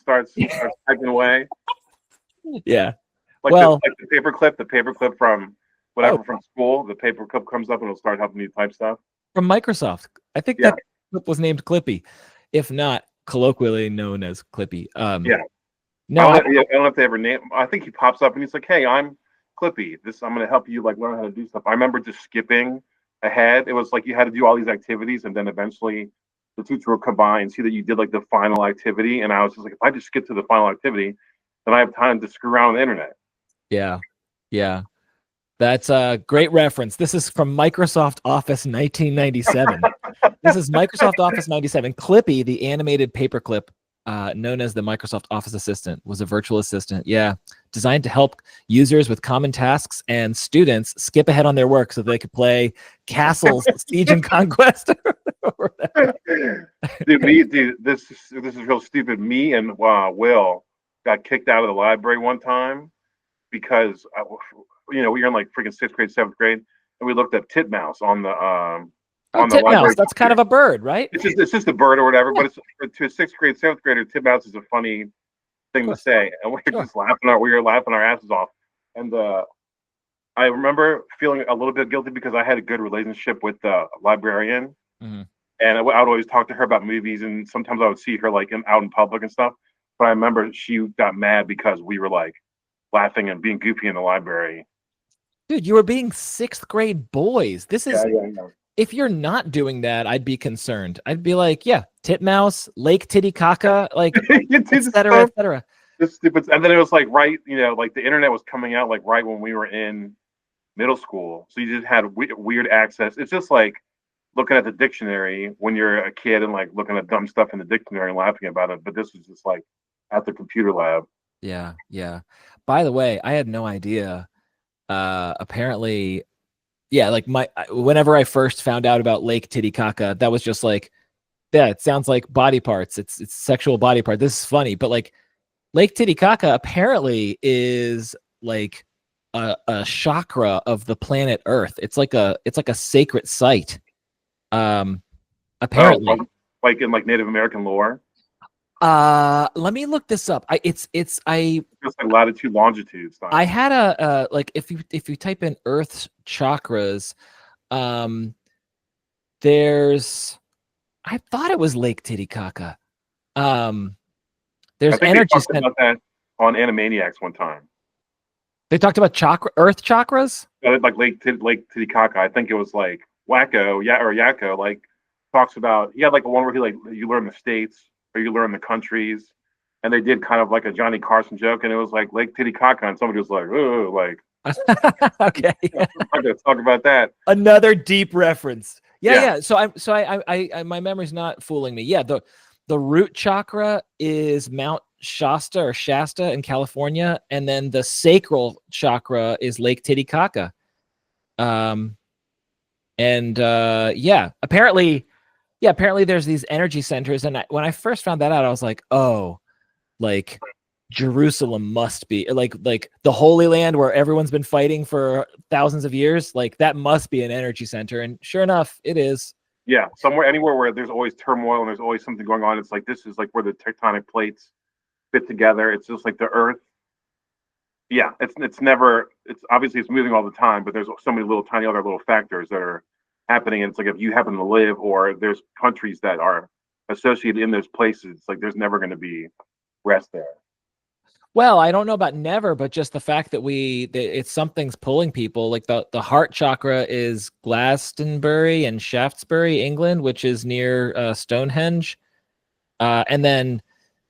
starts typing away. Yeah. Like Well, the paperclip from whatever from school. The paperclip comes up and it'll start helping you type stuff. from Microsoft. I think that clip was named Clippy, if not colloquially known as Clippy. Yeah. No, I don't know if they ever name. I think he pops up and he's like, "Hey, I'm Clippy. I'm going to help you like learn how to do stuff." I remember just skipping ahead. It was like you had to do all these activities, and then eventually the teacher would come by and see that you did like the final activity. And I was just like, if I just skip to the final activity, then I have time to screw around on the internet. Yeah. Yeah. That's a great reference. This is from Microsoft Office 1997. This is Microsoft Office 97. Clippy, the animated paperclip, known as the Microsoft Office Assistant, was a virtual assistant. Yeah, designed to help users with common tasks and students skip ahead on their work so they could play Castles, Siege and Conquest. Dude, this is real stupid. Me and Will got kicked out of the library one time because we were in like freaking 6th grade, 7th grade, and we looked at titmouse on the on the library. Titmouse, that's kind of a bird, right? It's just a bird or whatever, but it's to a 6th grade, 7th grader, titmouse is a funny thing to say, and we were laughing our asses off. And I remember feeling a little bit guilty because I had a good relationship with the librarian, and I would always talk to her about movies, and sometimes I would see her like out in public and stuff. But I remember she got mad because we were like laughing and being goofy in the library. Dude, you were being 6th grade boys. This is yeah. If you're not doing that, I'd be concerned. I'd be like, yeah, titmouse, Lake Titicaca, like et cetera. This stupid. And then it was like like the internet was coming out like right when we were in middle school, so you just had weird access. It's just like looking at the dictionary when you're a kid and like looking at dumb stuff in the dictionary and laughing about it. But this was just like at the computer lab. Yeah. By the way, I had no idea. Apparently, yeah, like whenever I first found out about Lake Titicaca, that was just like, yeah, it sounds like body parts. It's sexual body part. This is funny, but like Lake Titicaca apparently is like a chakra of the planet Earth. It's like a sacred site. Apparently, like in like Native American lore. Let me look this up. It's just like latitude, longitude style. I had a like if you type in Earth's chakras, there's I thought it was Lake Titicaca. There's energy about that on Animaniacs one time. They talked about Earth chakras? Like Lake Titicaca. I think it was like Yakko, like talks about he had like a one where he like you learn the states or you learn the countries, and they did kind of like a Johnny Carson joke, and it was like Lake Titicaca, and somebody was like, "Oh, like." Okay. I'm gonna talk about that. Another deep reference. Yeah. So I my memory's not fooling me. Yeah, the root chakra is Mount Shasta in California, and then the sacral chakra is Lake Titicaca. Apparently there's these energy centers, and when I first found that out, I was like, oh, like Jerusalem must be like the Holy Land where everyone's been fighting for thousands of years. Like that must be an energy center, and sure enough, it is. Yeah, anywhere where there's always turmoil and there's always something going on. It's like this is like where the tectonic plates fit together. It's just like the Earth. Yeah, it's obviously it's moving all the time, but there's so many little tiny other little factors that are happening. And it's like if you happen to live or there's countries that are associated in those places, it's like there's never going to be rest there. Well, I don't know about never, but just the fact that it's something's pulling people. Like the heart chakra is Glastonbury and Shaftesbury, England, which is near Stonehenge, and then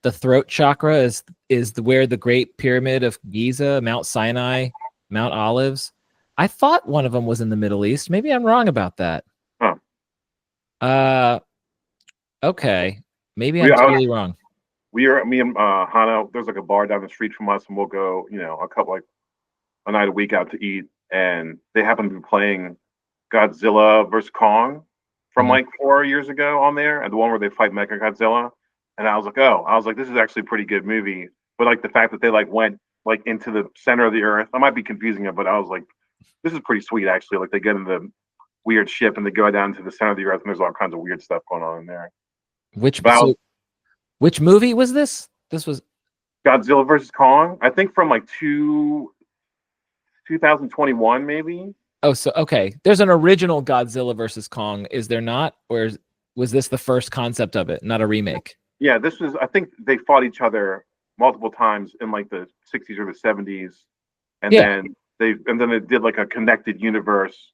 the throat chakra is where the Great Pyramid of Giza, Mount Sinai, Mount Olives. I thought one of them was in the Middle East. Maybe I'm wrong about that. Huh. Okay, maybe I'm totally wrong. Me and Hana, there's like a bar down the street from us, and we'll go, a night a week out to eat, and they happen to be playing Godzilla vs. Kong from like 4 years ago on there, and the one where they fight Mecha Godzilla. And I was like, this is actually a pretty good movie. But like the fact that they like went like into the center of the Earth, I might be confusing it, but I was like, this is pretty sweet actually. Like they get in the weird ship and they go down to the center of the Earth, and there's all kinds of weird stuff going on in there. Which movie was this? This was Godzilla versus Kong. I think from like 2021 maybe. so okay. There's an original Godzilla versus Kong, is there not? Or was this the first concept of it, not a remake? Yeah, this was. I think they fought each other multiple times in like the 60s or the 70s, and Yeah. then they did like a connected universe.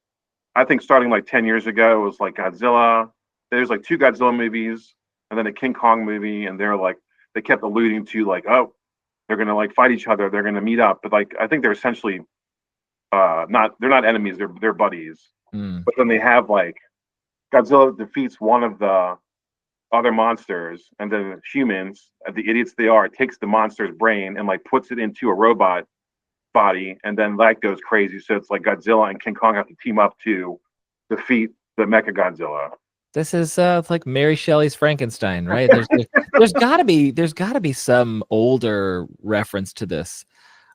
I think starting like 10 years ago, it was like Godzilla. There's like two Godzilla movies, and then a King Kong movie, and they're like they kept alluding to like, oh, they're gonna like fight each other, they're gonna meet up, but like I think they're essentially not they're not enemies, they're buddies. Mm. But then they have like Godzilla defeats one of the other monsters, and then humans, the idiots they are, takes the monster's brain and like puts it into a robot body, and then that goes crazy. So it's like Godzilla and King Kong have to team up to defeat the Mecha Godzilla. This is like Mary Shelley's Frankenstein, right? There's gotta be some older reference to this.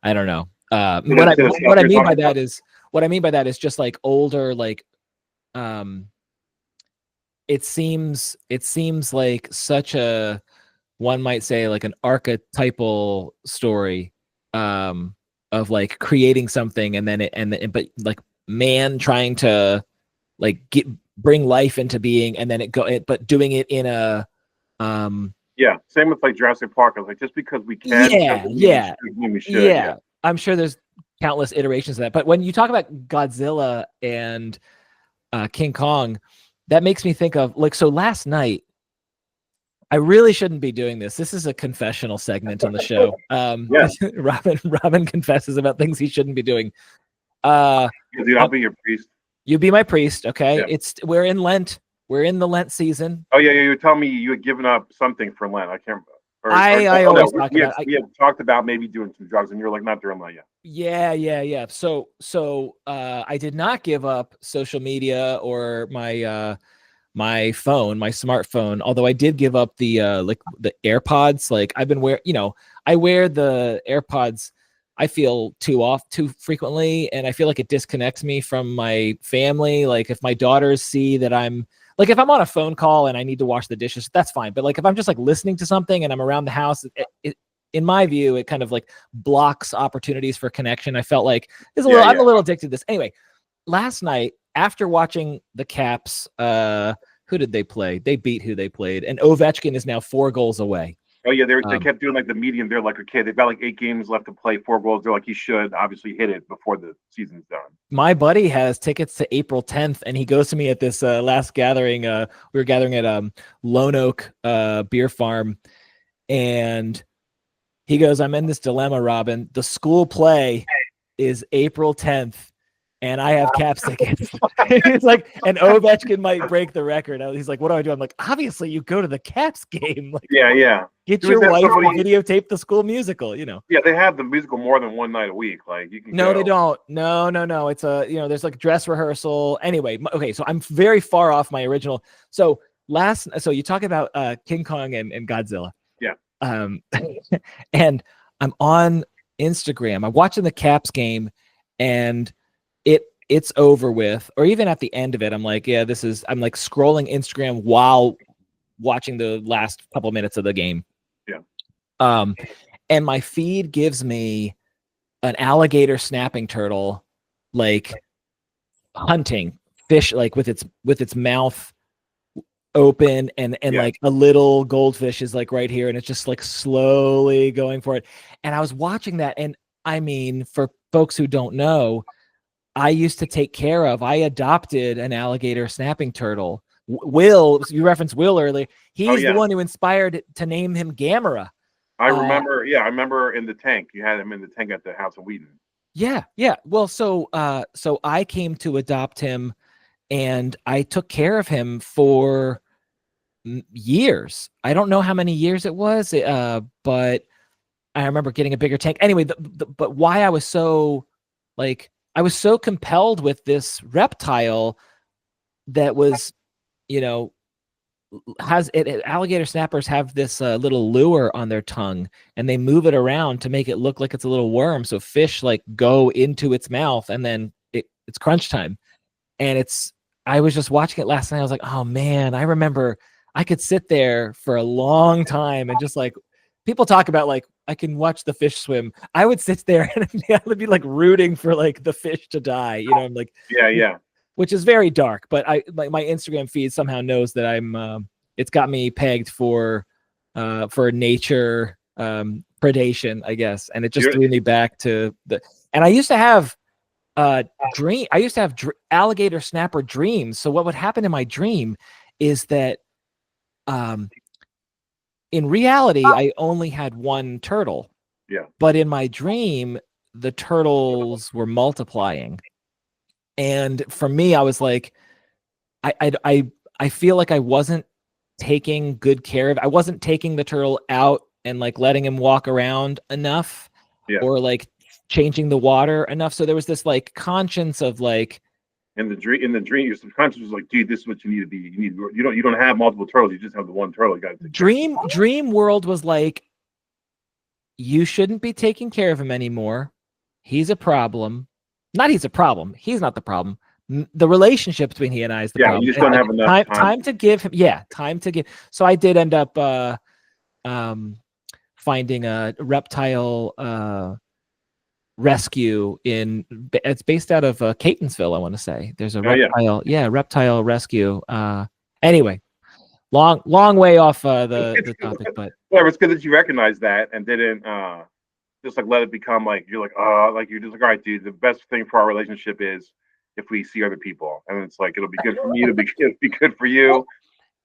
I don't know. What I mean by that is just like older, like it seems like such a, one might say, like an archetypal story of like creating something, and then but like man trying to like bring life into being, and then but doing it in a yeah, same with like Jurassic Park. I was like, just because we can, we should. Yeah. I'm sure there's countless iterations of that, but when you talk about Godzilla and King Kong, that makes me think of like, so last night, I really shouldn't be doing this. This is a confessional segment on the show. Yeah. Robin confesses about things he shouldn't be doing. Dude, I'll be your priest. You be my priest, okay? Yeah. We're in Lent. We're in the Lent season. Oh yeah, you were telling me you had given up something for Lent. I can't. I always talk about. We had talked about maybe doing some drugs, and you were like, not during Lent yet. Yeah. So I did not give up social media or my my phone, my smartphone. Although I did give up the like the AirPods. Like I've been I wear the AirPods. I feel too frequently, and I feel like it disconnects me from my family. Like if my daughters see that I'm like, if I'm on a phone call and I need to wash the dishes, that's fine. But like if I'm just like listening to something and I'm around the house, in my view, it kind of like blocks opportunities for connection. I felt like I'm a little addicted to this. Anyway, last night after watching the Caps, who did they play? They beat who they played, and Ovechkin is now 4 goals away. Oh yeah, they kept doing like the medium. They're like, okay, they've got like 8 games left to play, 4 goals. They're like, you should obviously hit it before the season's done. My buddy has tickets to April 10th, and he goes to me at this last gathering. We were gathering at Lone Oak Beer Farm, and he goes, "I'm in this dilemma, Robin. The school play is April 10th, and I have Caps tickets." He's like, and Ovechkin might break the record. He's like, "What do I do?" I'm like, "Obviously, you go to the Caps game. Like, yeah. Get your wife to videotape the school musical, you know." Yeah, they have the musical more than one night a week. Like you can. No, they don't. No. It's a, there's like dress rehearsal. Anyway, okay, so I'm very far off my original. So you talk about King Kong and Godzilla. Yeah. And I'm on Instagram. I'm watching the Caps game, and it's over with. Or even at the end of it, I'm like, I'm like scrolling Instagram while watching the last couple of minutes of the game. Yeah. And my feed gives me an alligator snapping turtle, like hunting fish, like with its mouth open, and like a little goldfish is like right here, and it's just like slowly going for it. And I was watching that, and I mean, for folks who don't know, I adopted an alligator snapping turtle. Will, you referenced Will earlier. He's the one who inspired to name him Gamera. I remember. I remember in the tank. You had him in the tank at the House of Wheaton. Yeah. Well, so I came to adopt him, and I took care of him for years. I don't know how many years it was, but I remember getting a bigger tank. Anyway, but why I was so compelled with this reptile that was, alligator snappers have this little lure on their tongue, and they move it around to make it look like it's a little worm. So fish like go into its mouth, and then it's crunch time. And I was just watching it last night. I was like, oh man, I remember I could sit there for a long time and just like people talk about like I can watch the fish swim. I would sit there and I would be like rooting for like the fish to die. You know, I'm like, Yeah. which is very dark. But my Instagram feed somehow knows that I'm. It's got me pegged for nature predation, I guess, and it just You're, threw me back to the. And I used to have alligator snapper dreams. So what would happen in my dream is that in reality I only had one turtle, yeah. but in my dream the turtles were multiplying. And for me, I was like, I feel like I wasn't taking good care of. I wasn't taking the turtle out and like letting him walk around enough, Yeah. or like changing the water enough. So there was this like conscience of like, In the dream, your subconscious was like, dude, this is what you need to be. You don't have multiple turtles. You just have the one turtle. You got to take care of. dream world was like, you shouldn't be taking care of him anymore. He's a problem. Not he's a problem. He's not the problem. The relationship between he and I is the problem. You just don't like, have enough time to give him. Yeah, time to give. So I did end up finding a reptile rescue it's based out of Catonsville, I want to say. There's a reptile rescue. Anyway, long way off the topic, but whatever. It's good that you recognize that and didn't just like let it become like you're just like, all right, dude, the best thing for our relationship is if we see other people, and it's like it'll be good for me, it'll be good for you. Well,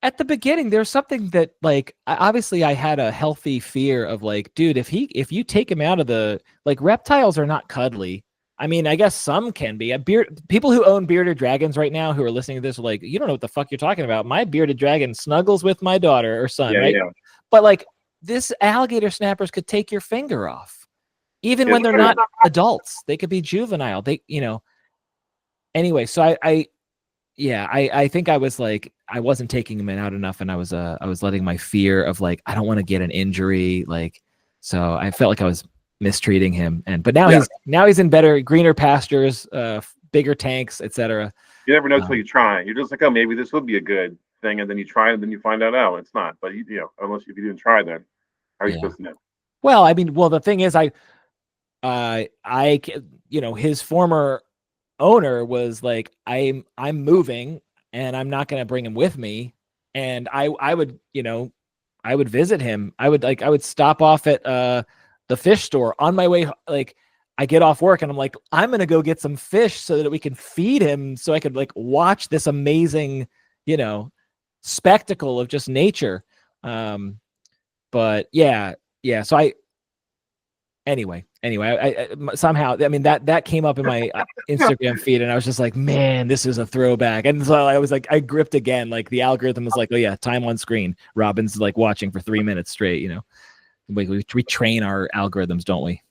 at the beginning, there's something that like obviously I had a healthy fear of like, dude, if you take him out of the, like, reptiles are not cuddly. I mean, I guess some can be. People who own bearded dragons right now who are listening to this are like, you don't know what the fuck you're talking about. My bearded dragon snuggles with my daughter or son, right? Yeah. But like, this alligator snappers could take your finger off, even when they're not adults. They could be juvenile. Anyway, so I think I was like, I wasn't taking him out enough, and I was letting my fear of like, I don't want to get an injury, like, so I felt like I was mistreating him. But now he's in better, greener pastures, bigger tanks, etc. You never know until you try. You're just like, oh, maybe this would be a good thing, and then you try, and then you find out, oh, it's not. But unless you didn't try, then how are you supposed to know? Well, I mean, the thing is, his former owner was like, I'm moving and I'm not going to bring him with me. And I would visit him. I would stop off at the fish store on my way. Like, I get off work and I'm like, I'm going to go get some fish so that we can feed him, so I could like watch this amazing, spectacle of just nature. But yeah. So Anyway, I somehow, I mean, that came up in my Instagram feed, and I was just like, man, this is a throwback. And so I was like, I gripped again. Like, the algorithm was like, oh yeah, time on screen. Robin's like watching for 3 minutes straight. We train our algorithms, don't we?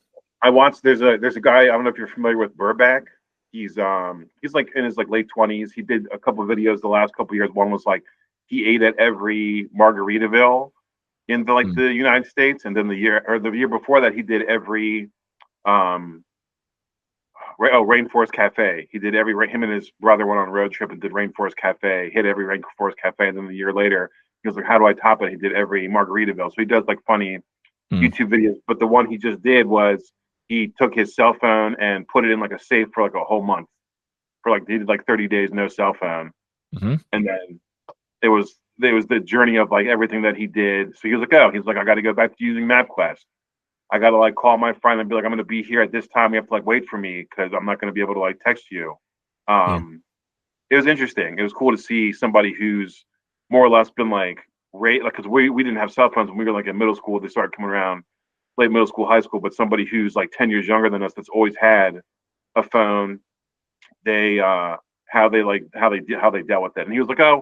I watched. There's a guy. I don't know if you're familiar with Burback. He's like in his like late 20s. He did a couple of videos the last couple of years. One was like he ate at every Margaritaville in the United States, and then the year before that, he did every Rainforest Cafe. He did him and his brother went on a road trip and did Rainforest Cafe, hit every Rainforest Cafe, and then the year later, he was like, how do I top it? He did every Margaritaville. So he does like funny YouTube videos, but the one he just did was he took his cell phone and put it in like a safe for like a whole month. He did like 30 days, no cell phone. And then it was the journey of like everything that he did. So he was like, I got to go back to using MapQuest. I got to like call my friend and be like, I'm going to be here at this time. You have to like wait for me because I'm not going to be able to like text you. It was interesting. It was cool to see somebody who's more or less been like, because we didn't have cell phones when we were like in middle school. They started coming around late middle school, high school. But somebody who's like 10 years younger than us that's always had a phone. How they dealt with it. And he was like, I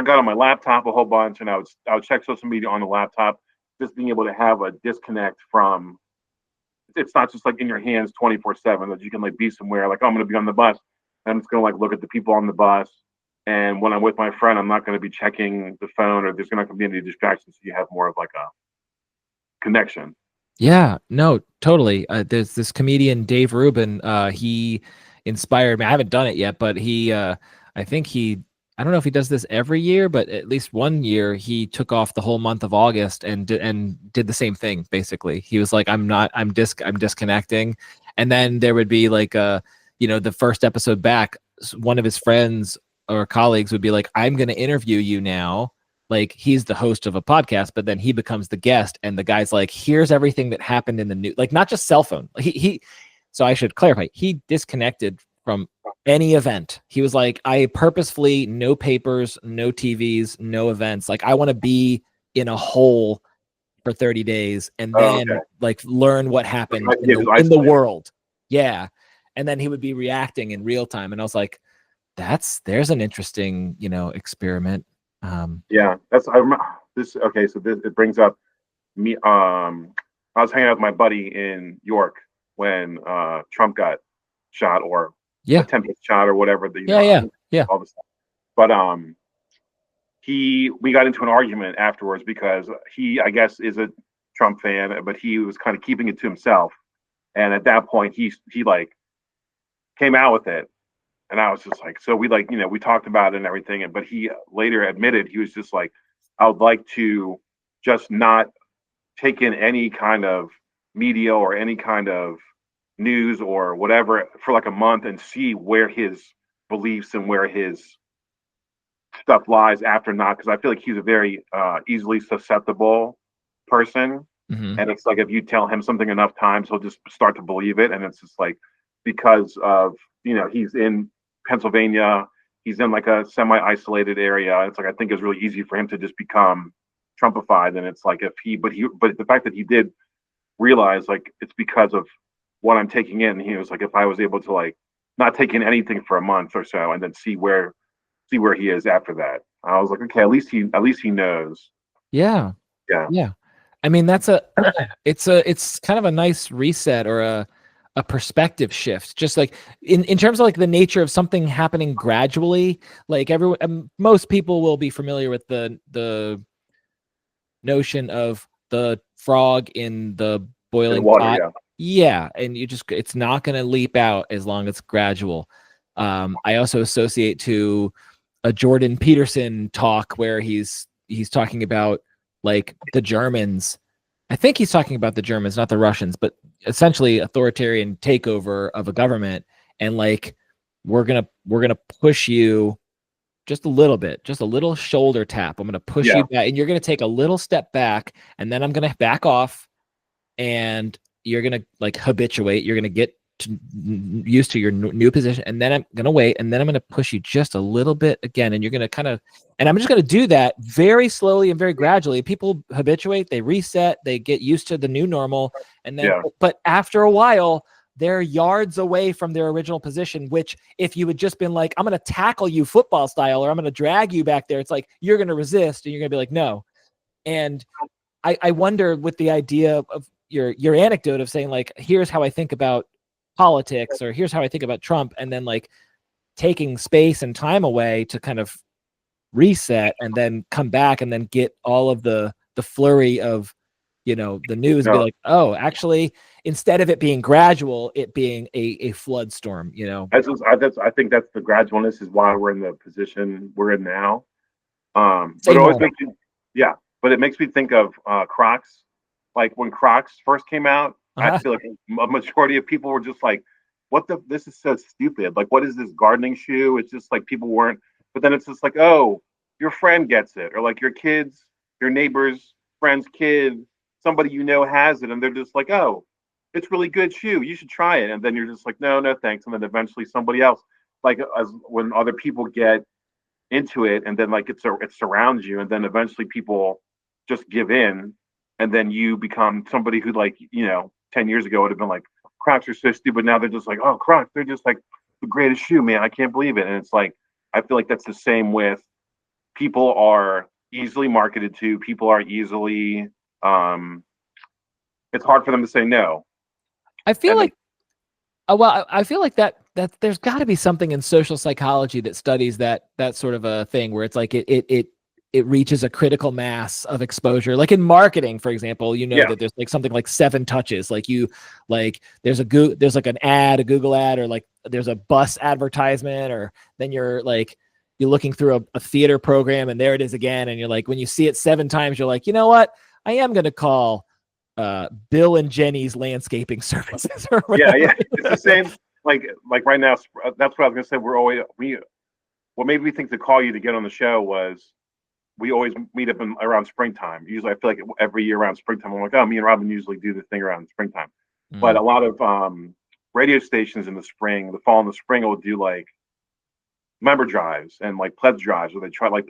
got on my laptop a whole bunch, and I would check social media on the laptop. Just being able to have a disconnect from, it's not just like in your hands 24/7, that you can like be somewhere like, I'm going to be on the bus and I'm just going to like look at the people on the bus. And when I'm with my friend, I'm not going to be checking the phone, or there's not going to be any distractions. So you have more of like a connection. Yeah, no, totally. There's this comedian, Dave Rubin. He inspired me. I haven't done it yet, but I think he I don't know if he does this every year, but at least one year he took off the whole month of August and did the same thing. Basically, he was like, I'm disconnecting, and then there would be like the first episode back, one of his friends or colleagues would be like, I'm going to interview you now. Like he's the host of a podcast, but then he becomes the guest, and the guy's like, here's everything that happened in the news, like not just cell phone. So I should clarify, he disconnected from any event. He was like, I purposefully, no papers, no TVs, no events. Like I want to be in a hole for 30 days and then like learn what happened in the world. Yeah. And then he would be reacting in real time. And I was like, there's an interesting, experiment. Yeah, that's I remember this. Okay, so it brings up me. I was hanging out with my buddy in York when Trump got shot or attempted shot or whatever. All this stuff. But we got into an argument afterwards because he, I guess, is a Trump fan, but he was kind of keeping it to himself. And at that point, he like came out with it. And I was just like, so we we talked about it and everything. But he later admitted he was just like, I would like to just not take in any kind of media or any kind of news or whatever for like a month and see where his beliefs and where his stuff lies after not. Because I feel like he's a very easily susceptible person. Mm-hmm. And it's like, if you tell him something enough times, he'll just start to believe it. And it's just like, because of, he's in Pennsylvania, he's in like a semi-isolated area. It's like, I think it's really easy for him to just become Trumpified. And it's like, but the fact that he did realize like it's because of what I'm taking in, he was like, if I was able to like not take in anything for a month or so and then see where he is after that, I was like, okay, at least he knows. Yeah. I mean, it's kind of a nice reset or a perspective shift, just like in terms of like the nature of something happening gradually. Like most people will be familiar with the notion of the frog in the boiling water, pot. And it's not going to leap out as long as it's gradual. I also associate to a Jordan Peterson talk where he's talking about like the Germans. I think he's talking about the Germans, not the Russians, but essentially authoritarian takeover of a government. And like, we're going to push you just a little bit, just a little shoulder tap. I'm going to push you back and you're going to take a little step back, and then I'm going to back off, and you're going to like habituate. You're going to get used to your new position, and then I'm going to wait, and then I'm going to push you just a little bit again, and you're going to and I'm just going to do that very slowly and very gradually. People habituate, they reset, they get used to the new normal, and then but after a while they're yards away from their original position, which if you had just been like, I'm going to tackle you football style, or I'm going to drag you back there, it's like you're going to resist and you're going to be like, no. And I wonder, with the idea of your anecdote of saying like, here's how I think about politics, or here's how I think about Trump, and then like taking space and time away to kind of reset and then come back and then get all of the flurry of the news and be like, oh, actually, instead of it being gradual, it being a flood storm. I think that's the gradualness is why we're in the position we're in now. But it always makes me, but it makes me think of Crocs. Like when Crocs first came out, I feel like a majority of people were just like, this is so stupid. Like, what is this gardening shoe? It's just like people weren't, but then it's just like, oh, your friend gets it, or like your kids, your neighbor's friend's kid, somebody has it, and they're just like, oh, it's really good shoe, you should try it. And then you're just like, no thanks. And then eventually somebody else, like when other people get into it, and then like it surrounds you, and then eventually people just give in, and then you become somebody who 10 years ago would have been like, Crocs are so stupid. Now they're just like, oh, Crocs, they're just like the greatest shoe, man. I can't believe it. And it's like, I feel like that's the same with people are easily marketed to. People are easily, it's hard for them to say no. I feel like that there's got to be something in social psychology that studies that sort of a thing where it's like it reaches a critical mass of exposure. Like in marketing, for example, that there's like something like 7 touches. Like there's like an ad, a Google ad, or like there's a bus advertisement, or then you're like, you're looking through a theater program and there it is again. And you're like, when you see it 7 times, you're like, you know what? I am going to call Bill and Jenny's landscaping services or whatever. Yeah, it's the same. Like right now, that's what I was gonna say. What made me think to call you to get on the show was we always meet up around springtime. Usually, I feel like every year around springtime, I'm like, oh, me and Robin usually do the thing around springtime. But a lot of radio stations in the spring, the fall and the spring, will do like member drives and like pledge drives where they try like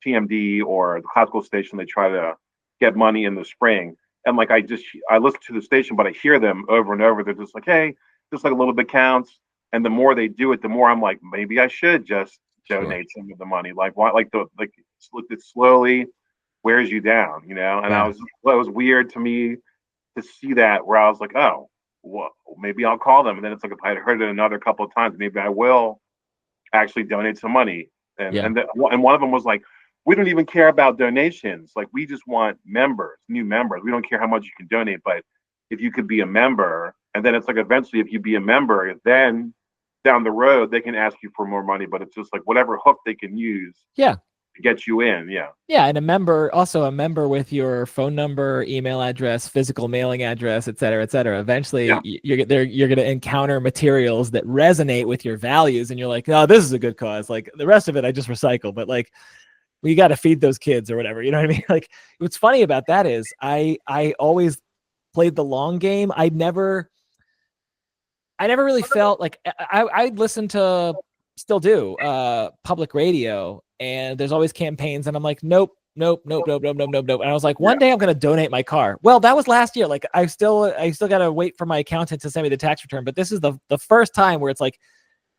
TMD or the classical station. They try to get money in the spring. And like I listen to the station, but I hear them over and over. They're just like, hey, just like a little bit counts. And the more they do it, the more I'm like, maybe I should just donate some of the money. Like why? Like it slowly wears you down, you know. And it was weird to me to see that where I was like, oh, well, maybe I'll call them. And then it's like if I had heard it another couple of times, maybe I will actually donate some money. And one of them was like, we don't even care about donations. Like we just want new members. We don't care how much you can donate, but if you could be a member, and then it's like eventually if you be a member, then down the road they can ask you for more money, but it's just like whatever hook they can use. Yeah. To get you in. Yeah. Yeah. And a member with your phone number, email address, physical mailing address, et cetera, et cetera. Eventually you're going to encounter materials that resonate with your values. And you're like, oh, this is a good cause. Like the rest of it, I just recycle, but like, we got to feed those kids or whatever. You know what I mean? Like what's funny about that is I always played the long game. I never really felt like I'd listen to, still do, public radio, and there's always campaigns, and I'm like, nope. And I was like, one day I'm going to donate my car. Well, that was last year. Like I still got to wait for my accountant to send me the tax return. But this is the first time where it's like,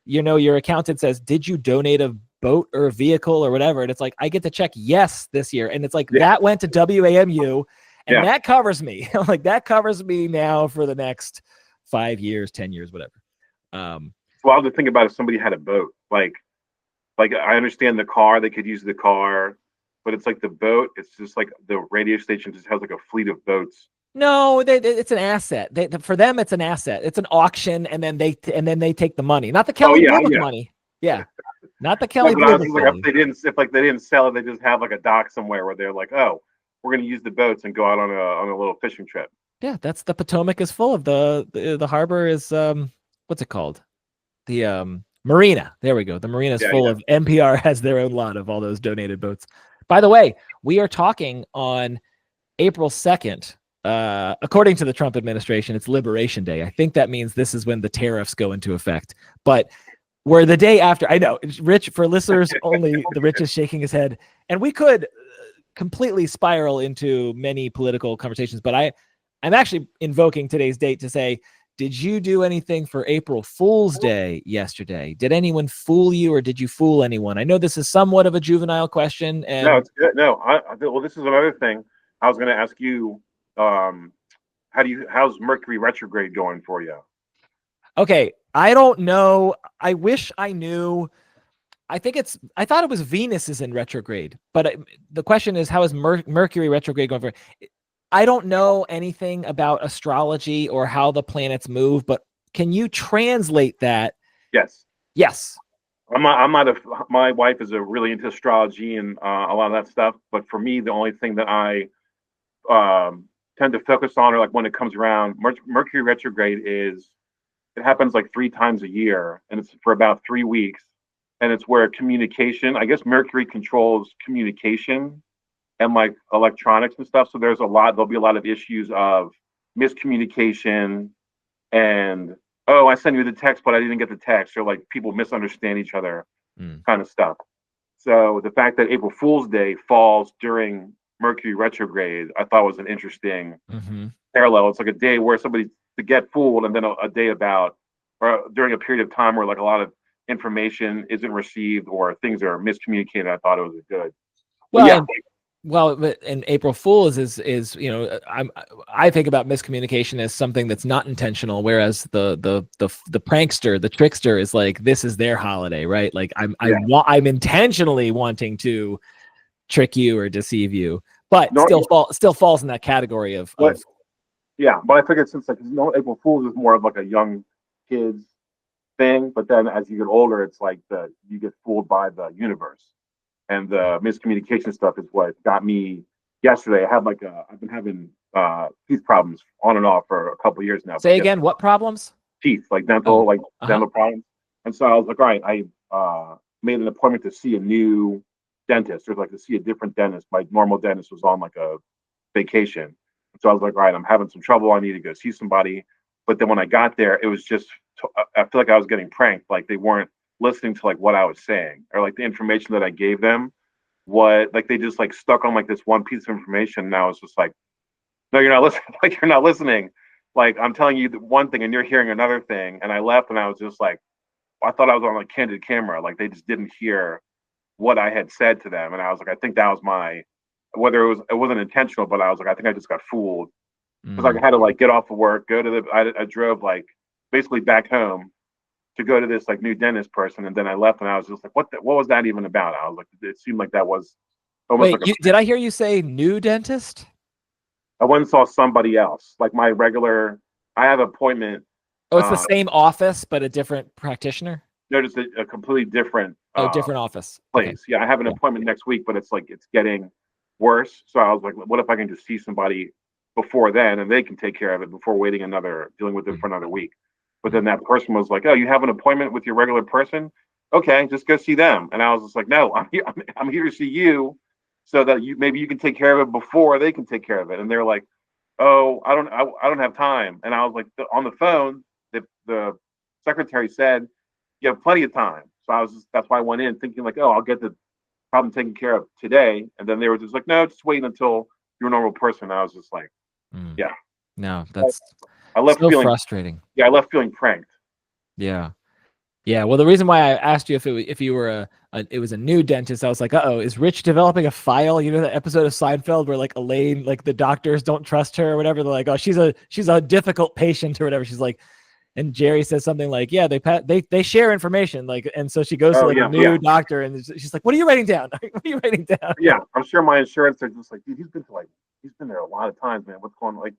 you know, your accountant says, did you donate a boat or a vehicle or whatever? And it's like, I get to check yes this year. And it's like, that went to WAMU and that covers me. Like that covers me now for the next 5 years, 10 years, whatever. Well, the thing about if somebody had a boat, like I understand the car, they could use the car, but it's like the boat. It's just like the radio station just has like a fleet of boats. No, it's an asset. For them, it's an asset. It's an auction, and then they take the money. Not the Kelly Blue Book money. Yeah, not the Kelly Blue Book money. If they didn't sell it, they just have like a dock somewhere where they're like, oh, we're going to use the boats and go out on a little fishing trip. Yeah, that's the Potomac is full of the harbor is what's it called? The marina. There we go. The marina is full of. NPR has their own lot of all those donated boats. By the way, we are talking on April 2nd. According to the Trump administration, it's Liberation Day. I think that means this is when the tariffs go into effect. But we're the day after. I know, Rich, for listeners only, the Rich is shaking his head. And we could completely spiral into many political conversations, but I'm actually invoking today's date to say, did you do anything for April Fool's Day yesterday? Did anyone fool you, or did you fool anyone? I know this is somewhat of a juvenile question. And no, it's good. No, well, this is another thing I was going to ask you. How's Mercury retrograde going for you? Okay, I don't know. I wish I knew. I thought it was Venus is in retrograde, but the question is, how is Mercury retrograde going for? I don't know anything about astrology or how the planets move, but can you translate that? Yes. My wife is really into astrology and a lot of that stuff. But for me, the only thing that I tend to focus on, or like when it comes around, Mercury retrograde it happens like 3 times a year, and it's for about 3 weeks. And it's where communication, I guess Mercury controls communication and like electronics and stuff. So there'll be a lot of issues of miscommunication and, oh, I sent you the text, but I didn't get the text, or like people misunderstand each other kind of stuff. So the fact that April Fool's Day falls during Mercury retrograde, I thought was an interesting parallel. It's like a day where somebody to get fooled, and then a day or during a period of time where like a lot of information isn't received or things are miscommunicated. I thought it was good. And April Fool's is you know, I think about miscommunication as something that's not intentional, whereas the prankster, the trickster, is like, this is their holiday, right? Like I'm intentionally wanting to trick you or deceive you, but still falls in that category of. Yeah, but I figured since like April Fool's is more of like a young kids thing. But then as you get older, it's like you get fooled by the universe, and the miscommunication stuff is what got me yesterday. I've been having teeth problems on and off for a couple of years now. Say again, what problems? Teeth, like Oh, dental problems. And so I was like, all right, I made an appointment to see a new dentist, or like to see a different dentist. My normal dentist was on like a vacation. So I was like, all right, I'm having some trouble. I need to go see somebody. But then when I got there, it was just, I feel like I was getting pranked. Like they weren't listening to like what I was saying, or like the information that I gave them. What, like they just like stuck on like this one piece of information. And I was just like, no, you're not listening. Like you're not listening. Like I'm telling you one thing and you're hearing another thing. And I left and I was just like, I thought I was on like candid camera. Like they just didn't hear what I had said to them. And I was like, I think that was whether it wasn't intentional, but I was like, I think I just got fooled because I had to like get off of work, go to I drove like basically back home to go to this like new dentist person. And then I left and I was just like, what was that even about? I was like, it seemed like that was almost wait, like did I hear you say new dentist? I went and saw somebody else, like my regular, I have an appointment. Oh, it's the same office, but a different practitioner? Notice a completely different Different office. place. Okay. Yeah, I have an appointment next week, but it's like it's getting worse. So I was like, what if I can just see somebody before then and they can take care of it before dealing with it for another week. But then that person was like, oh, you have an appointment with your regular person? Okay, just go see them. And I was just like, no, I'm here to see you so that maybe you can take care of it before they can take care of it. And they're like, oh, I don't have time. And I was like, on the phone, the secretary said, you have plenty of time. So that's why I went in thinking like, oh, I'll get the problem taken care of today. And then they were just like, no, just wait until you're a normal person. And I was just like, yeah. No, that's I left so feeling frustrating. Yeah, I left feeling pranked. Yeah. Yeah. Well, the reason why I asked you if you were it was a new dentist, I was like, uh-oh, is Rich developing a file? You know, that episode of Seinfeld where like Elaine, like the doctors don't trust her or whatever. They're like, oh, she's a difficult patient or whatever. She's like, and Jerry says something like, yeah, they share information. Like, and so she goes to like a new doctor and she's like, what are you writing down? What are you writing down? Yeah. I'm sure my insurance are just like, dude, he's been there a lot of times, man. What's going on? Like,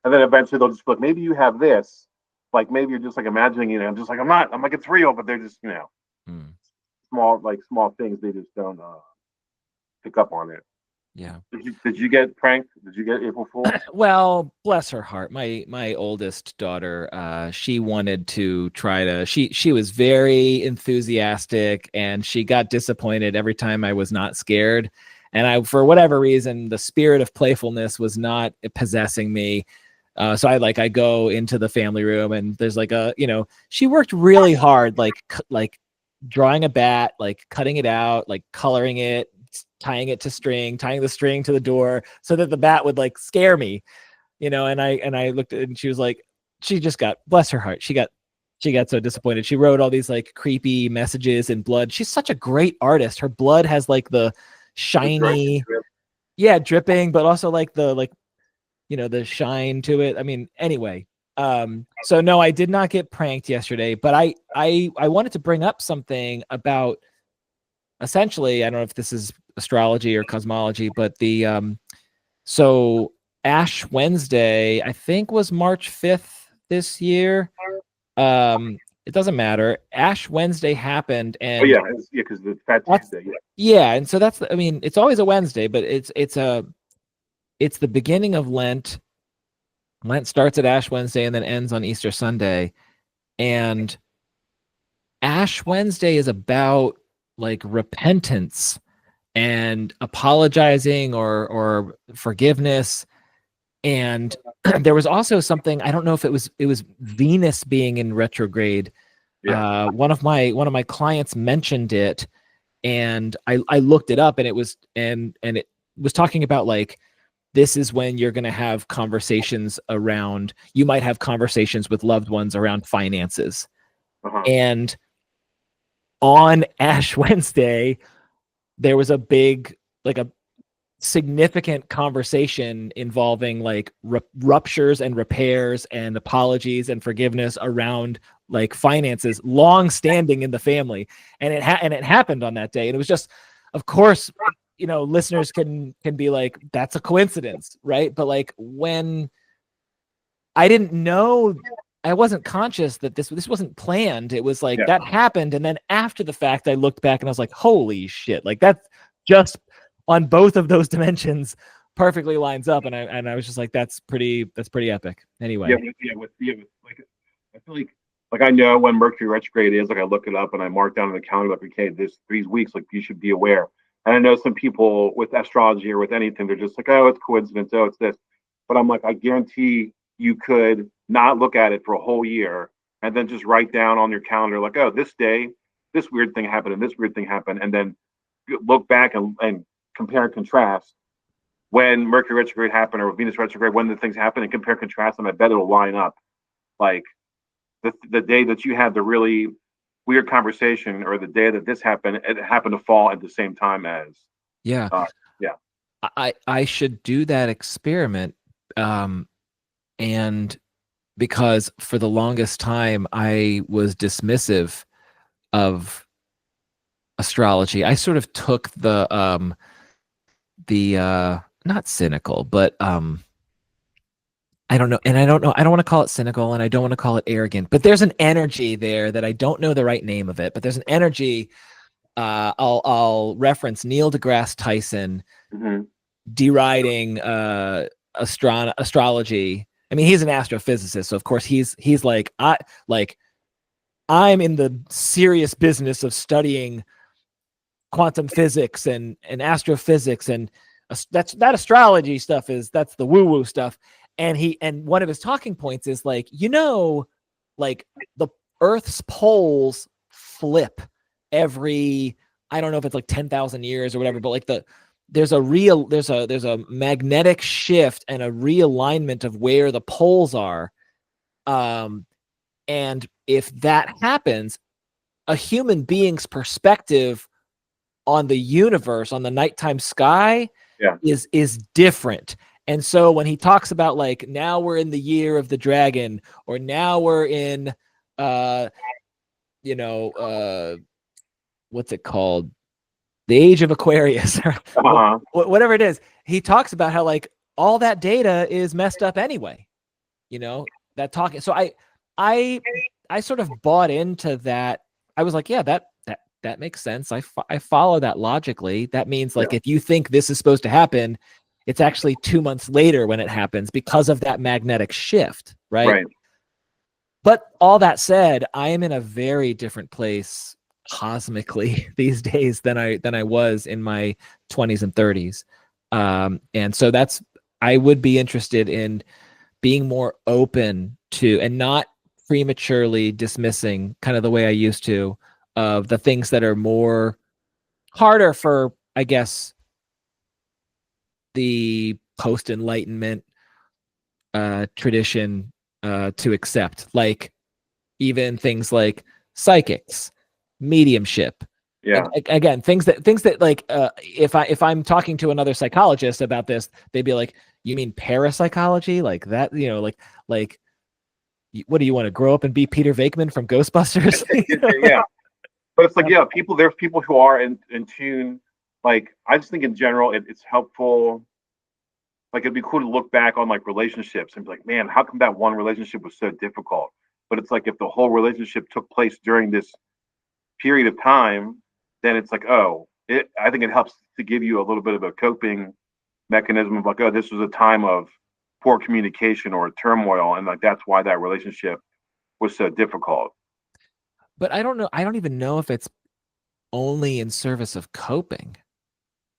and then eventually they'll just be like, maybe you have this. Like maybe you're just like imagining it. I'm just like, I'm not. I'm like, it's real, but they're just, small things. They just don't pick up on it. Yeah. Did you get pranked? Did you get April Fool? Well, bless her heart. My oldest daughter, she wanted to try to. She was very enthusiastic, and she got disappointed every time I was not scared. And I, for whatever reason, the spirit of playfulness was not possessing me. So I go into the family room and there's like she worked really hard, like drawing a bat, like cutting it out, like coloring it, tying it to string, tying the string to the door so that the bat would like scare me, and I looked at it and she was like, she just got, bless her heart, she got so disappointed. She wrote all these like creepy messages in blood. She's such a great artist. Her blood has like the shiny, dripping, but also like the the shine to it. I mean, anyway, so no, I did not get pranked yesterday, but I wanted to bring up something about, essentially, I don't know if this is astrology or cosmology, but so Ash Wednesday, I think, was March 5th this year. It doesn't matter. Ash Wednesday happened, and because the Fat Tuesday. Yeah, and so that's, I mean, it's always a Wednesday, but it's the beginning of Lent. Lent starts at Ash Wednesday and then ends on Easter Sunday. And Ash Wednesday is about like repentance and apologizing or forgiveness. And there was also something, I don't know if it was Venus being in retrograde. Yeah. One of my clients mentioned it, and I looked it up, and it was and it was talking about like, this is when you're going to have conversations around, you might have conversations with loved ones around finances. And on Ash Wednesday, there was a significant conversation involving like ruptures and repairs and apologies and forgiveness around like finances, long standing in the family. And it happened on that day. And it was just, of course, listeners can be like, that's a coincidence, right? But like, when I didn't know I wasn't conscious that this wasn't planned. It was like Yeah. that happened, and then after the fact, I looked back and I was like, "Holy shit!" Like that's just on both of those dimensions perfectly lines up, and I was just like, "That's pretty epic." Anyway, Like I feel like I know when Mercury retrograde is. Like I look it up and I mark down on the calendar like, okay, this these weeks, like you should be aware. And I know some people with astrology or with anything, they're just like, oh, it's coincidence, oh, it's this. But I'm like, I guarantee you could not look at it for a whole year and then just write down on your calendar like, oh, this day, this weird thing happened and this weird thing happened, and then look back and compare and contrast when Mercury retrograde happened or Venus retrograde, when the things happen, and compare and contrast them. I bet it'll line up. Like the day that you had the really weird conversation or the day that this happened, it happened to fall at the same time as yeah, yeah. I should do that experiment, and because for the longest time I was dismissive of astrology. I sort of took the not cynical, but I don't know, and I don't want to call it cynical and I don't want to call it arrogant, but there's an energy there that I don't know the right name of it, but there's an energy. I'll reference Neil deGrasse Tyson Mm-hmm. deriding astrology. I mean, he's an astrophysicist, so of course he's like I'm in the serious business of studying quantum physics and astrophysics, and that astrology stuff that's the woo woo stuff. And one of his talking points is like, like the Earth's poles flip every, I don't know if it's like 10,000 years or whatever, but like there's a magnetic shift and a realignment of where the poles are. And if that happens, a human being's perspective on the universe, on the nighttime sky, Yeah. is different. And so when he talks about like, now we're in the year of the dragon, or now we're in what's it called, the age of Aquarius, or Uh-huh. whatever it is, he talks about how like all that data is messed up anyway, that talking. So I I sort of bought into that. I was like, yeah, that makes sense. I follow that logically. That means like, Yeah. if you think this is supposed to happen, it's actually 2 months later when it happens because of that magnetic shift, right? Right. But all that said, I am in a very different place cosmically these days than I was in my 20s and 30s. And so I would be interested in being more open to, and not prematurely dismissing, kind of the way I used to, of the things that are more harder for, I guess, the post enlightenment tradition to accept, like even things like psychics, mediumship. Yeah. Again, things that like, if I'm talking to another psychologist about this, they'd be like, "You mean parapsychology? Like that? Like what do you want to grow up and be Peter Venkman from Ghostbusters?" Yeah. But it's like, yeah, there's people who are in tune. Like I just think in general it's helpful. Like it'd be cool to look back on like relationships and be like, man, how come that one relationship was so difficult? But it's like if the whole relationship took place during this period of time, then it's like, oh, I think it helps to give you a little bit of a coping mechanism of like, oh, this was a time of poor communication or turmoil, and like that's why that relationship was so difficult. But I don't know. I don't even know if it's only in service of coping.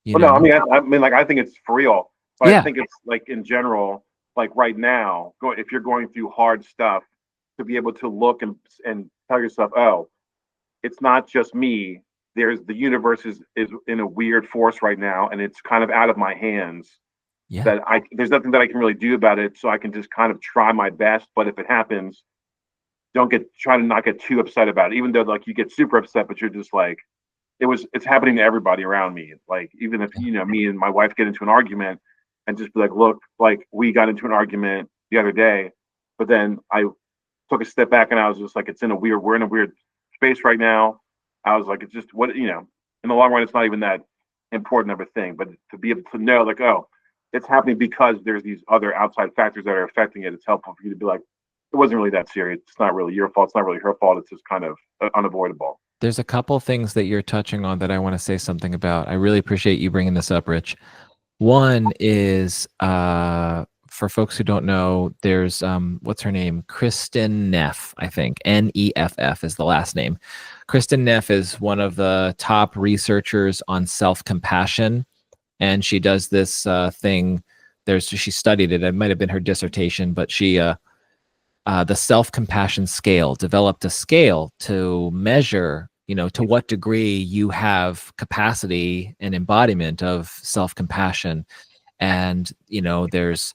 You Well, no, know? I mean, like I think it's for real, but I Yeah. think it's like in general, like right now, if you're going through hard stuff, to be able to look and tell yourself, oh, it's not just me. There's the universe is in a weird force right now, and it's kind of out of my hands. Yeah. That there's nothing that I can really do about it, so I can just kind of try my best. But if it happens, don't try to not get too upset about it. Even though like you get super upset, but you're just like, it's happening to everybody around me. Like even if me and my wife get into an argument, and just be like, look, like we got into an argument the other day, but then I took a step back and I was just like, we're in a weird space right now. I was like, it's just in the long run, it's not even that important of a thing, but to be able to know like, oh, it's happening because there's these other outside factors that are affecting it. It's helpful for you to be like, it wasn't really that serious. It's not really your fault. It's not really her fault. It's just kind of unavoidable. There's a couple things that you're touching on that I want to say something about. I really appreciate you bringing this up, Rich. One is for folks who don't know, there's what's her name? Kristen Neff, I think. Neff is the last name. Kristen Neff is one of the top researchers on self-compassion, and she does this thing. She studied it. It might have been her dissertation, but she the self-compassion scale, developed a scale to measure, to what degree you have capacity and embodiment of self-compassion. And, there's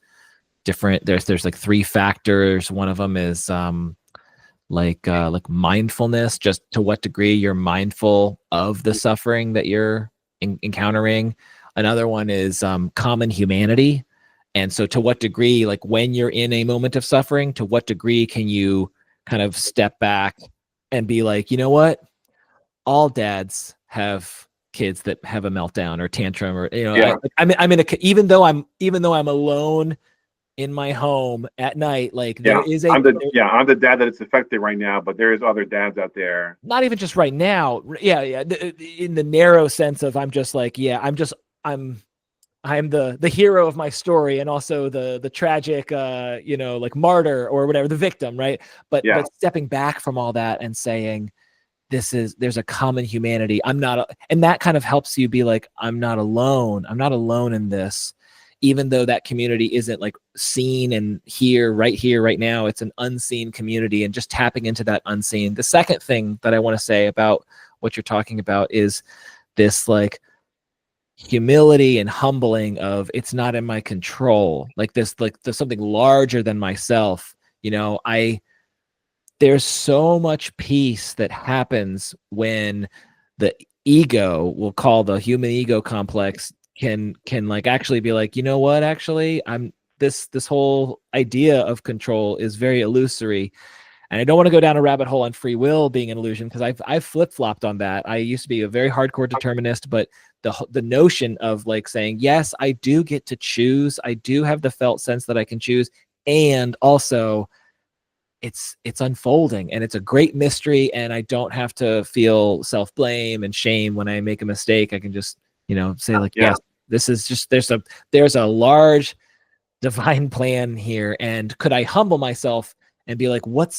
like 3 factors. One of them is like mindfulness, just to what degree you're mindful of the suffering that you're encountering. Another one is common humanity. And so to what degree, like when you're in a moment of suffering, to what degree can you kind of step back and be like, you know what? All dads have kids that have a meltdown or tantrum, or, Yeah. I'm in a, even though I'm alone in my home at night, like there is I'm the dad that it's affected right now, but there is other dads out there. Not even just right now. Yeah. In the narrow sense of, I'm just like, I'm the hero of my story, and also the tragic, like martyr or whatever, the victim, right? But stepping back from all that and saying, there's a common humanity. And that kind of helps you be like, I'm not alone. I'm not alone in this, even though that community isn't like seen and here, right now. It's an unseen community, and just tapping into that unseen. The second thing that I want to say about what you're talking about is this like humility and humbling of, it's not in my control. Like there's something larger than myself. There's so much peace that happens when the ego, we'll call the human ego complex, can like actually be like, you know what, actually this whole idea of control is very illusory. And I don't want to go down a rabbit hole on free will being an illusion, because I've flip-flopped on that. I used to be a very hardcore determinist, but the notion of like saying, yes, I do get to choose. I do have the felt sense that I can choose. And also it's unfolding, and it's a great mystery, and I don't have to feel self-blame and shame when I make a mistake. I can just, say like, yes, this is just, there's a large divine plan here. And could I humble myself and be like, what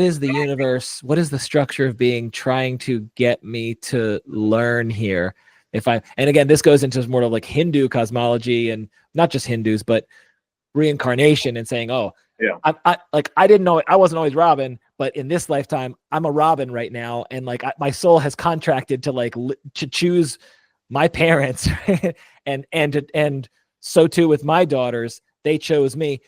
is the universe? What is the structure of being trying to get me to learn here? And again, this goes into more of like Hindu cosmology, and not just Hindus, but reincarnation, and saying, oh, I didn't know it. I wasn't always Robin, but in this lifetime, I'm a Robin right now. And like, my soul has contracted to like, to choose my parents and so too with my daughters, they chose me.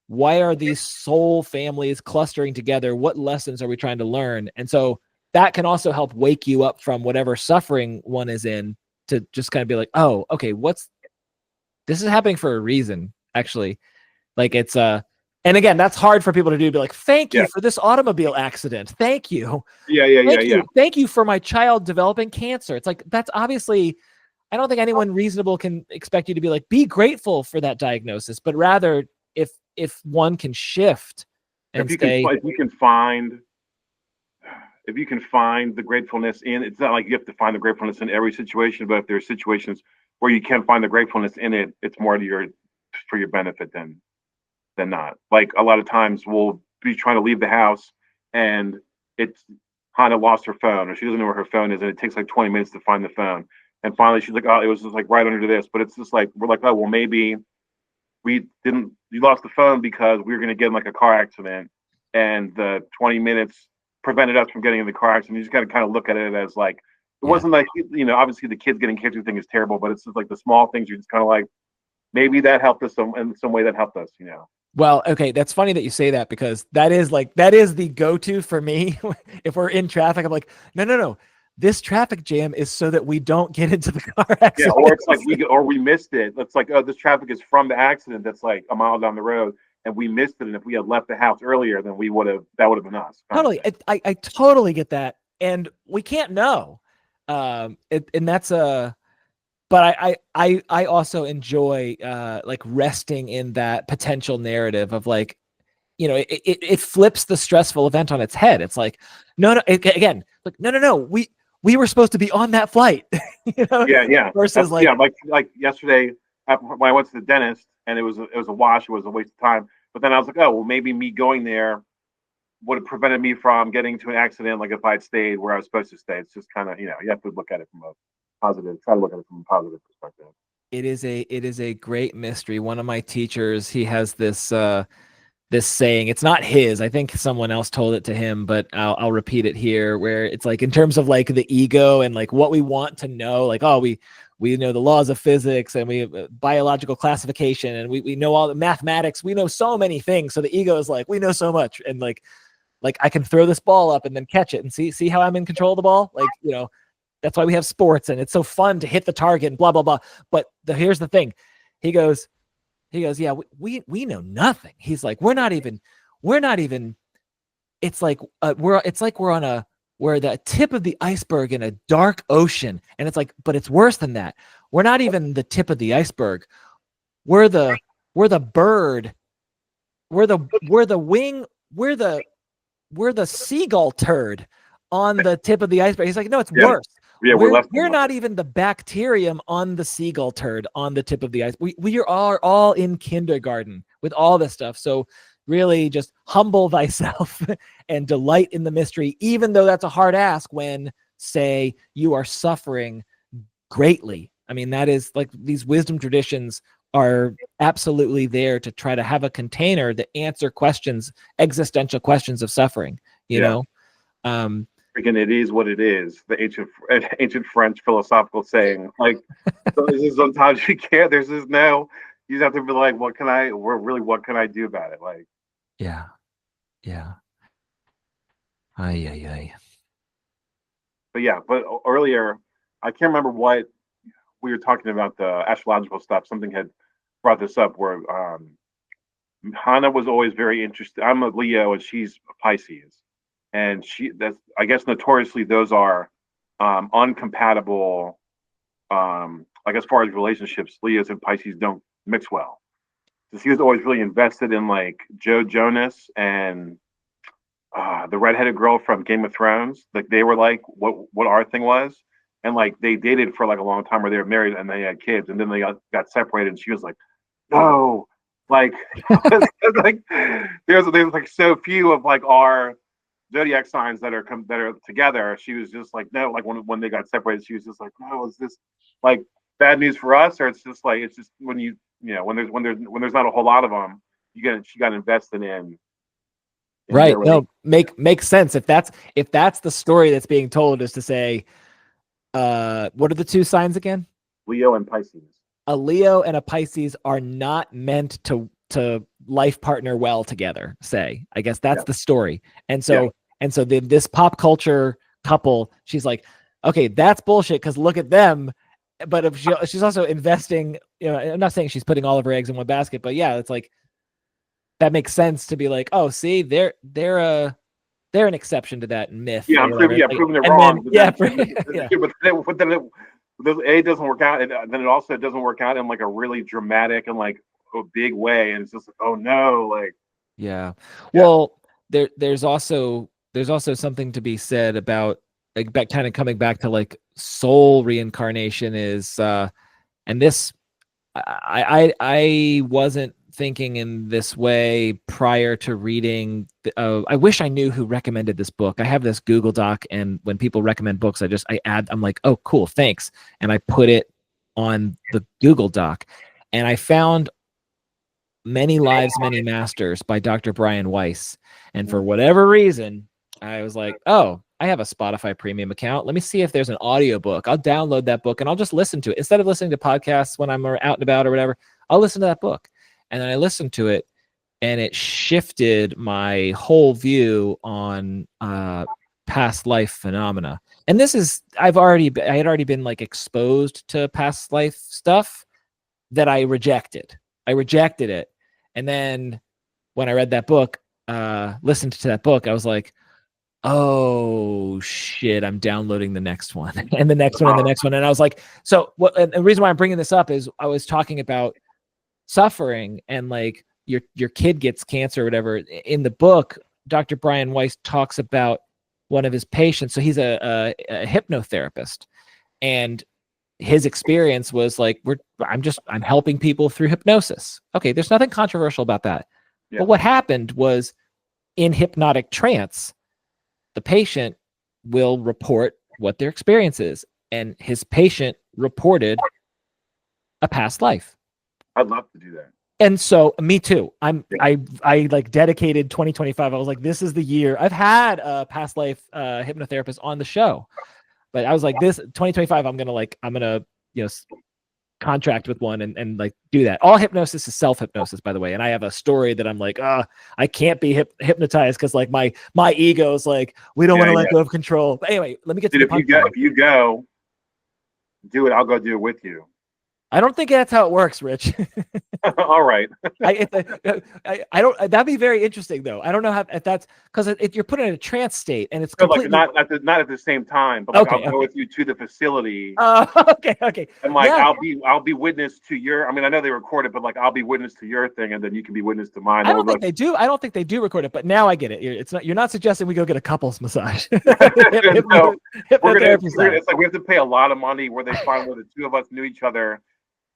Why are these soul families clustering together? What lessons are we trying to learn? And so that can also help wake you up from whatever suffering one is in, to just kind of be like, oh, okay, this is happening for a reason, actually. Like it's and again, that's hard for people to do, be like, thank you for this automobile accident. Thank you. Thank you for my child developing cancer. It's like, that's obviously, I don't think anyone reasonable can expect you to be like, be grateful for that diagnosis, but rather if one can shift and if you can find the gratefulness in, it's not like you have to find the gratefulness in every situation, but if there's situations where you can find the gratefulness in it, it's more for your benefit than not. Like a lot of times we'll be trying to leave the house and it's Hannah lost her phone, or she doesn't know where her phone is, and it takes like 20 minutes to find the phone. And finally she's like, oh, it was just like right under this. But it's just like, we're like, oh, well, maybe you lost the phone because we were going to get in like a car accident, and the 20 minutes prevented us from getting in the car accident. You just got to kind of look at it as like, it wasn't like, obviously the kids getting cancer thing is terrible, but it's just like the small things. You're just kind of like, maybe that helped us in some way, that helped us, Well, okay, that's funny that you say that, because that is the go-to for me. If we're in traffic, I'm like, no. This traffic jam is so that we don't get into the car accident. Yeah, or it's like we missed it. It's like, oh, this traffic is from the accident that's like a mile down the road, and we missed it. And if we had left the house earlier, then that would have been us. Totally, I totally get that, and we can't know. And that's but I also enjoy like resting in that potential narrative of like, you know, it flips the stressful event on its head. It's like, no, again, like, no, we were supposed to be on that flight, you know, Yeah. versus like, yeah, like yesterday when I went to the dentist and it was a wash, it was a waste of time. But then I was like, oh well, maybe me going there would have prevented me from getting into an accident. Like if I'd stayed where I was supposed to stay. It's just kind of, you have to look at it from a positive. Try to look at it from a positive perspective. it is a great mystery. One of my teachers, he has this saying. It's not his. I think someone else told it to him, but I'll repeat it here, where it's like, in terms of like the ego and like what we want to know, like, oh, we know the laws of physics and we biological classification and we know all the mathematics. We know so many things. So the ego is like, we know so much. And like I can throw this ball up and then catch it and see how I'm in control of the ball. Like, you know, that's why we have sports and it's so fun to hit the target and blah, blah, blah. But here's the thing. He goes, yeah, we know nothing. He's like, we're not even, it's like, we're the tip of the iceberg in a dark ocean. And it's like, but it's worse than that. We're not even the tip of the iceberg. We're the bird. We're the seagull turd on the tip of the iceberg. He's like, no, it's worse. Yeah, we're not even the bacterium on the seagull turd on the tip of the ice. We are all in kindergarten with all this stuff. So really just humble thyself and delight in the mystery, even though that's a hard ask when, say, you are suffering greatly. I mean, that is like, these wisdom traditions are absolutely there to try to have a container that answer questions, existential questions of suffering, you know? Freaking, it is what it is. The ancient French philosophical saying. Like, sometimes you can't. There's just no. You just have to be like, what can I do about it? Like, yeah. Ay. But earlier, I can't remember what we were talking about, the astrological stuff. Something had brought this up where Hannah was always very interested. I'm a Leo and she's a Pisces. And I guess notoriously those are uncompatible. Like as far as relationships, Leos and Pisces don't mix well. So he was always really invested in like Joe Jonas and the redheaded girl from Game of Thrones. Like they were like what our thing was, and like they dated for like a long time, where they were married and they had kids, and then they got separated. And she was like, no, like, like there's like so few of like our zodiac signs that are together. She was just like, no, like when they got separated, she was just like, no, is this like bad news for us, or it's just when there's not a whole lot of them, she got invested in right. No, makes sense. If that's the story that's being told, is to say, what are the two signs again? Leo and Pisces. A Leo and a Pisces are not meant to life partner well together, say. I guess that's the story. And so this pop culture couple, she's like, okay, that's bullshit, because look at them. But if she's also investing, you know, I'm not saying she's putting all of her eggs in one basket, but yeah, it's like, that makes sense to be like, oh, see, they're an exception to that myth. Yeah, I'm proving it wrong. But then it doesn't work out, and then it also doesn't work out in like a really dramatic and like a big way, and it's just like, oh no, like well, there's also something to be said about like kind of coming back to like soul reincarnation is and this I wasn't thinking in this way prior to reading. I wish I knew who recommended this book. I have this Google Doc, and when people recommend books, I'm like, oh, cool, thanks. And I put it on the Google Doc, and I found Many Lives, Many Masters by Dr. Brian Weiss. And for whatever reason, I was like, oh, I have a Spotify premium account. Let me see if there's an audiobook. I'll download that book and I'll just listen to it. Instead of listening to podcasts when I'm out and about or whatever, I'll listen to that book. And then I listened to it, and it shifted my whole view on past life phenomena. And this is, I had already been like exposed to past life stuff that I rejected. I rejected it. And then when I read that book, listened to that book, I was like, oh shit, I'm downloading the next one and the next one and the next one. And I was like, so what? And the reason why I'm bringing this up is I was talking about suffering and like your kid gets cancer or whatever. In the book, Dr. Brian Weiss talks about one of his patients. So he's a hypnotherapist, and his experience was like, I'm helping people through hypnosis. Okay, there's nothing controversial about that. Yeah. But what happened was, in hypnotic trance, the patient will report what their experience is, and his patient reported a past life. I'd love to do that. And so, me too. I like dedicated 2025. I was like, this is the year. I've had a past life hypnotherapist on the show, but I was like, this 2025, I'm gonna contract with one and like do that. All hypnosis is self-hypnosis, by the way. And I have a story that I'm like, I can't be hypnotized because like my ego is like, we don't want to let go of control. But anyway, let me get to the if you go do it, I'll go do it with you. I don't think that's how it works, Rich. All right. I don't. That'd be very interesting, though. I don't know if that's because if you're put in a trance state and it's completely like not at the same time, but like I'll go with you to the facility. Okay. And like I'll be witness to your. I mean, I know they record it, but like I'll be witness to your thing, and then you can be witness to mine. I don't think they do. I don't think they do record it, but now I get it. It's not. You're not suggesting we go get a couples massage. It's like we have to pay a lot of money where they find where the two of us knew each other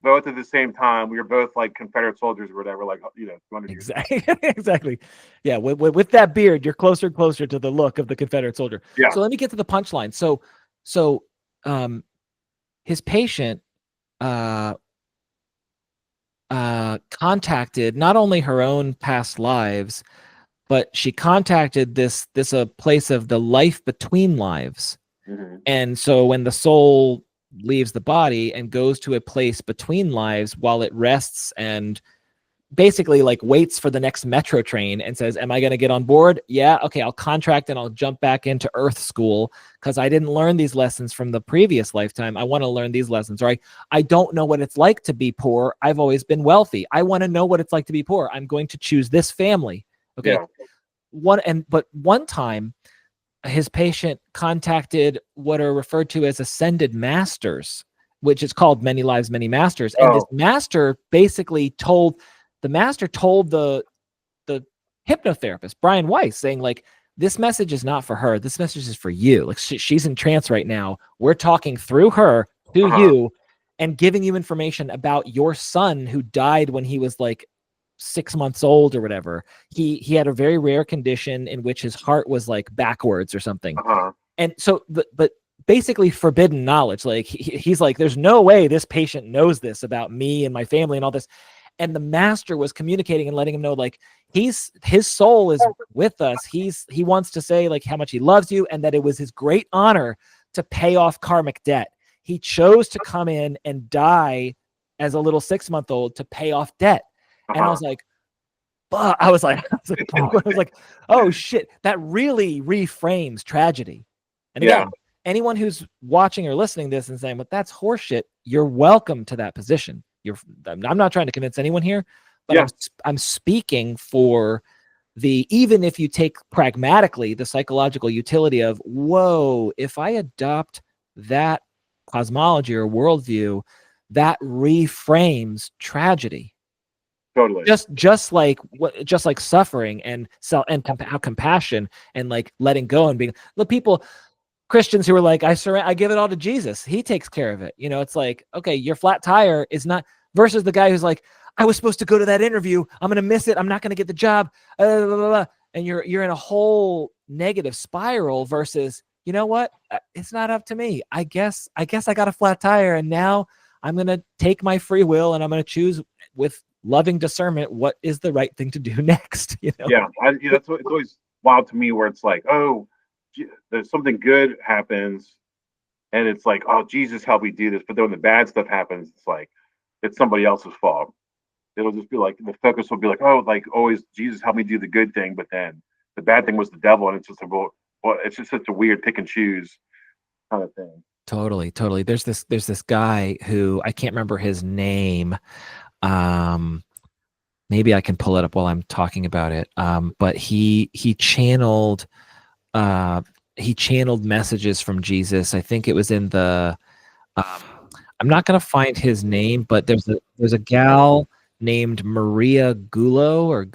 both at the same time. We were both like Confederate soldiers or whatever, like 200 years ago. Exactly. Yeah, with that beard, you're closer and closer to the look of the Confederate soldier. Yeah. So let me get to the punchline. So his patient contacted not only her own past lives, but she contacted this place of the life between lives. Mm-hmm. And so when the soul leaves the body and goes to a place between lives while it rests and basically like waits for the next metro train and says, am I going to get on board? Yeah. Okay. I'll contract and I'll jump back into Earth school because I didn't learn these lessons from the previous lifetime. I want to learn these lessons. Or I don't know what it's like to be poor. I've always been wealthy. I want to know what it's like to be poor. I'm going to choose this family. Okay. Yeah. But one time his patient contacted what are referred to as ascended masters, which is called many lives, many masters. And this master basically told the hypnotherapist, Brian Weiss, saying like, this message is not for her. This message is for you. Like she's in trance right now. We're talking through her to you and giving you information about your son who died when he was like 6 months old or whatever. He had a very rare condition in which his heart was like backwards or something. And so, but basically forbidden knowledge. Like he's like, there's no way this patient knows this about me and my family and all this. And the master was communicating and letting him know, like, his soul is with us. He wants to say like how much he loves you and that it was his great honor to pay off karmic debt. He chose to come in and die as a little 6-month-old to pay off debt. And I was like, oh shit, that really reframes tragedy. And again, anyone who's watching or listening to this and saying, "But that's horseshit," you're welcome to that position. I'm not trying to convince anyone here, but I'm speaking for even if you take pragmatically the psychological utility of, whoa, if I adopt that cosmology or worldview, that reframes tragedy. Totally. Just like suffering and compassion and like letting go and being the people, Christians who are like, I give it all to Jesus. He takes care of it. It's like, okay, your flat tire is not versus the guy who's like, I was supposed to go to that interview. I'm going to miss it. I'm not going to get the job. Blah, blah, blah. And you're in a whole negative spiral versus, you know what? It's not up to me. I guess I got a flat tire and now I'm going to take my free will and I'm going to choose with loving discernment what is the right thing to do next. That's what it's always wild to me where it's like, oh, there's something good happens and it's like, oh, Jesus help me do this, but then when the bad stuff happens, it's like it's somebody else's fault. It'll just be like the focus will be like, oh, like always Jesus help me do the good thing, but then the bad thing was the devil, and it's just it's just such a weird pick and choose kind of thing. Totally. There's this guy who I can't remember his name. Maybe I can pull it up while I'm talking about it. But he channeled messages from Jesus. I think it was in the I'm not going to find his name, but there's a gal named Maria Gullo,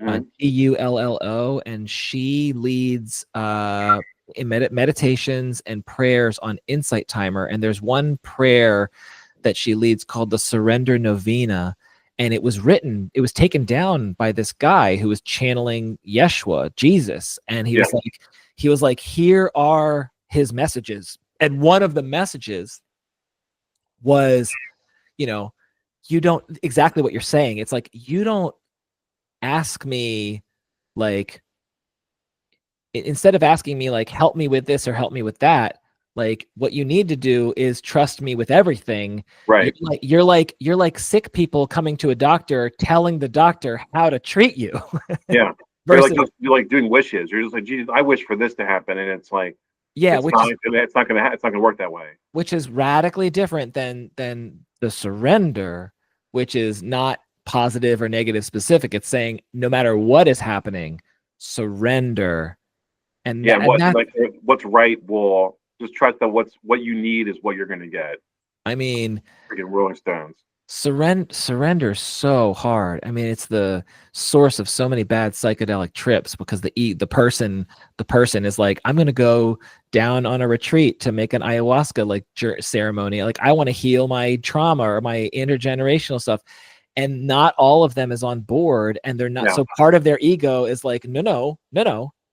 Mhm. Gullo, and she leads meditations and prayers on Insight Timer. And there's one prayer that she leads called the Surrender Novena. And it was taken down by this guy who was channeling Yeshua, Jesus. And Yeah. he was like, here are his messages. And one of the messages was, you know, you don't exactly what you're saying. It's like, you don't ask me, like, instead of asking me like, help me with this or help me with that, like, what you need to do is trust me with everything. Right. You're like sick people coming to a doctor telling the doctor how to treat you. Yeah. Versus, You're like doing wishes. You're just like, Jesus, I wish for this to happen, and it's like yeah, it's not gonna work that way. which is radically different than the surrender, which is not positive or negative specific. It's saying no matter what is happening, surrender. And Yeah. that What's right will just trust that what you need is what you're gonna get. I mean, Freaking Rolling Stones. surrender is so hard. I mean, it's the source of so many bad psychedelic trips because the person is like, I'm gonna go down on a retreat to make an ayahuasca like ceremony. Like, I want to heal my trauma or my intergenerational stuff, and not all of them is on board, and they're not. Yeah. So part of their ego is like, no,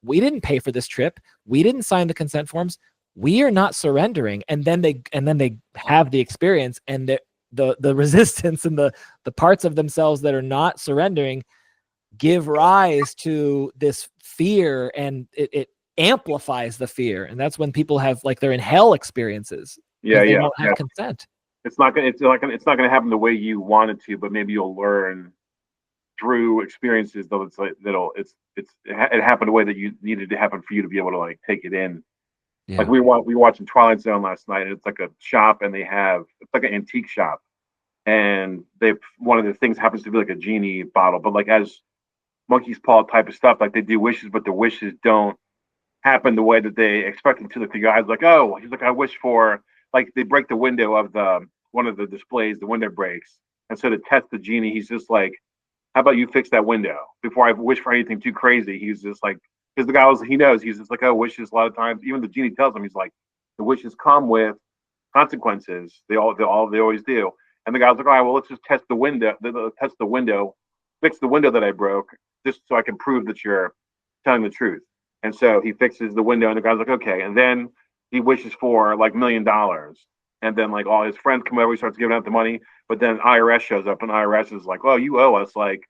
we didn't pay for this trip. We didn't sign the consent forms. We are not surrendering. And then they have the experience, and the resistance and the parts of themselves that are not surrendering give rise to this fear, and it amplifies the fear. And that's when people have, like, they're in hell experiences Yeah. because they Yeah. don't have Yeah. consent. It's not gonna happen the way you want it to, but maybe you'll learn through experiences. Though it's like it happened the way that you needed to happen for you to be able to like take it in. Like Yeah. we were watching Twilight Zone last night, and it's like a shop, and it's like an antique shop, and they one of the things happens to be like a genie bottle, but like as monkey's paw type of stuff, like they do wishes, but the wishes don't happen the way that they expect them to. Like the guy's like, oh, he's like, I wish for, like, they break the window of the one of the displays, the window breaks, and so to test the genie, he's just like, how about you fix that window before I wish for anything too crazy? He's just like, because the guy he knows, he's just like, oh, wishes a lot of times, even the genie tells him, he's like, the wishes come with consequences. They always do. And the guy's like, all right, well, let's just test the window, fix the window that I broke, just so I can prove that you're telling the truth. And so he fixes the window, and the guy's like, okay. And then he wishes for like $1 million. And then like all his friends come over, he starts giving out the money. But then IRS shows up, and IRS is like, oh, you owe us like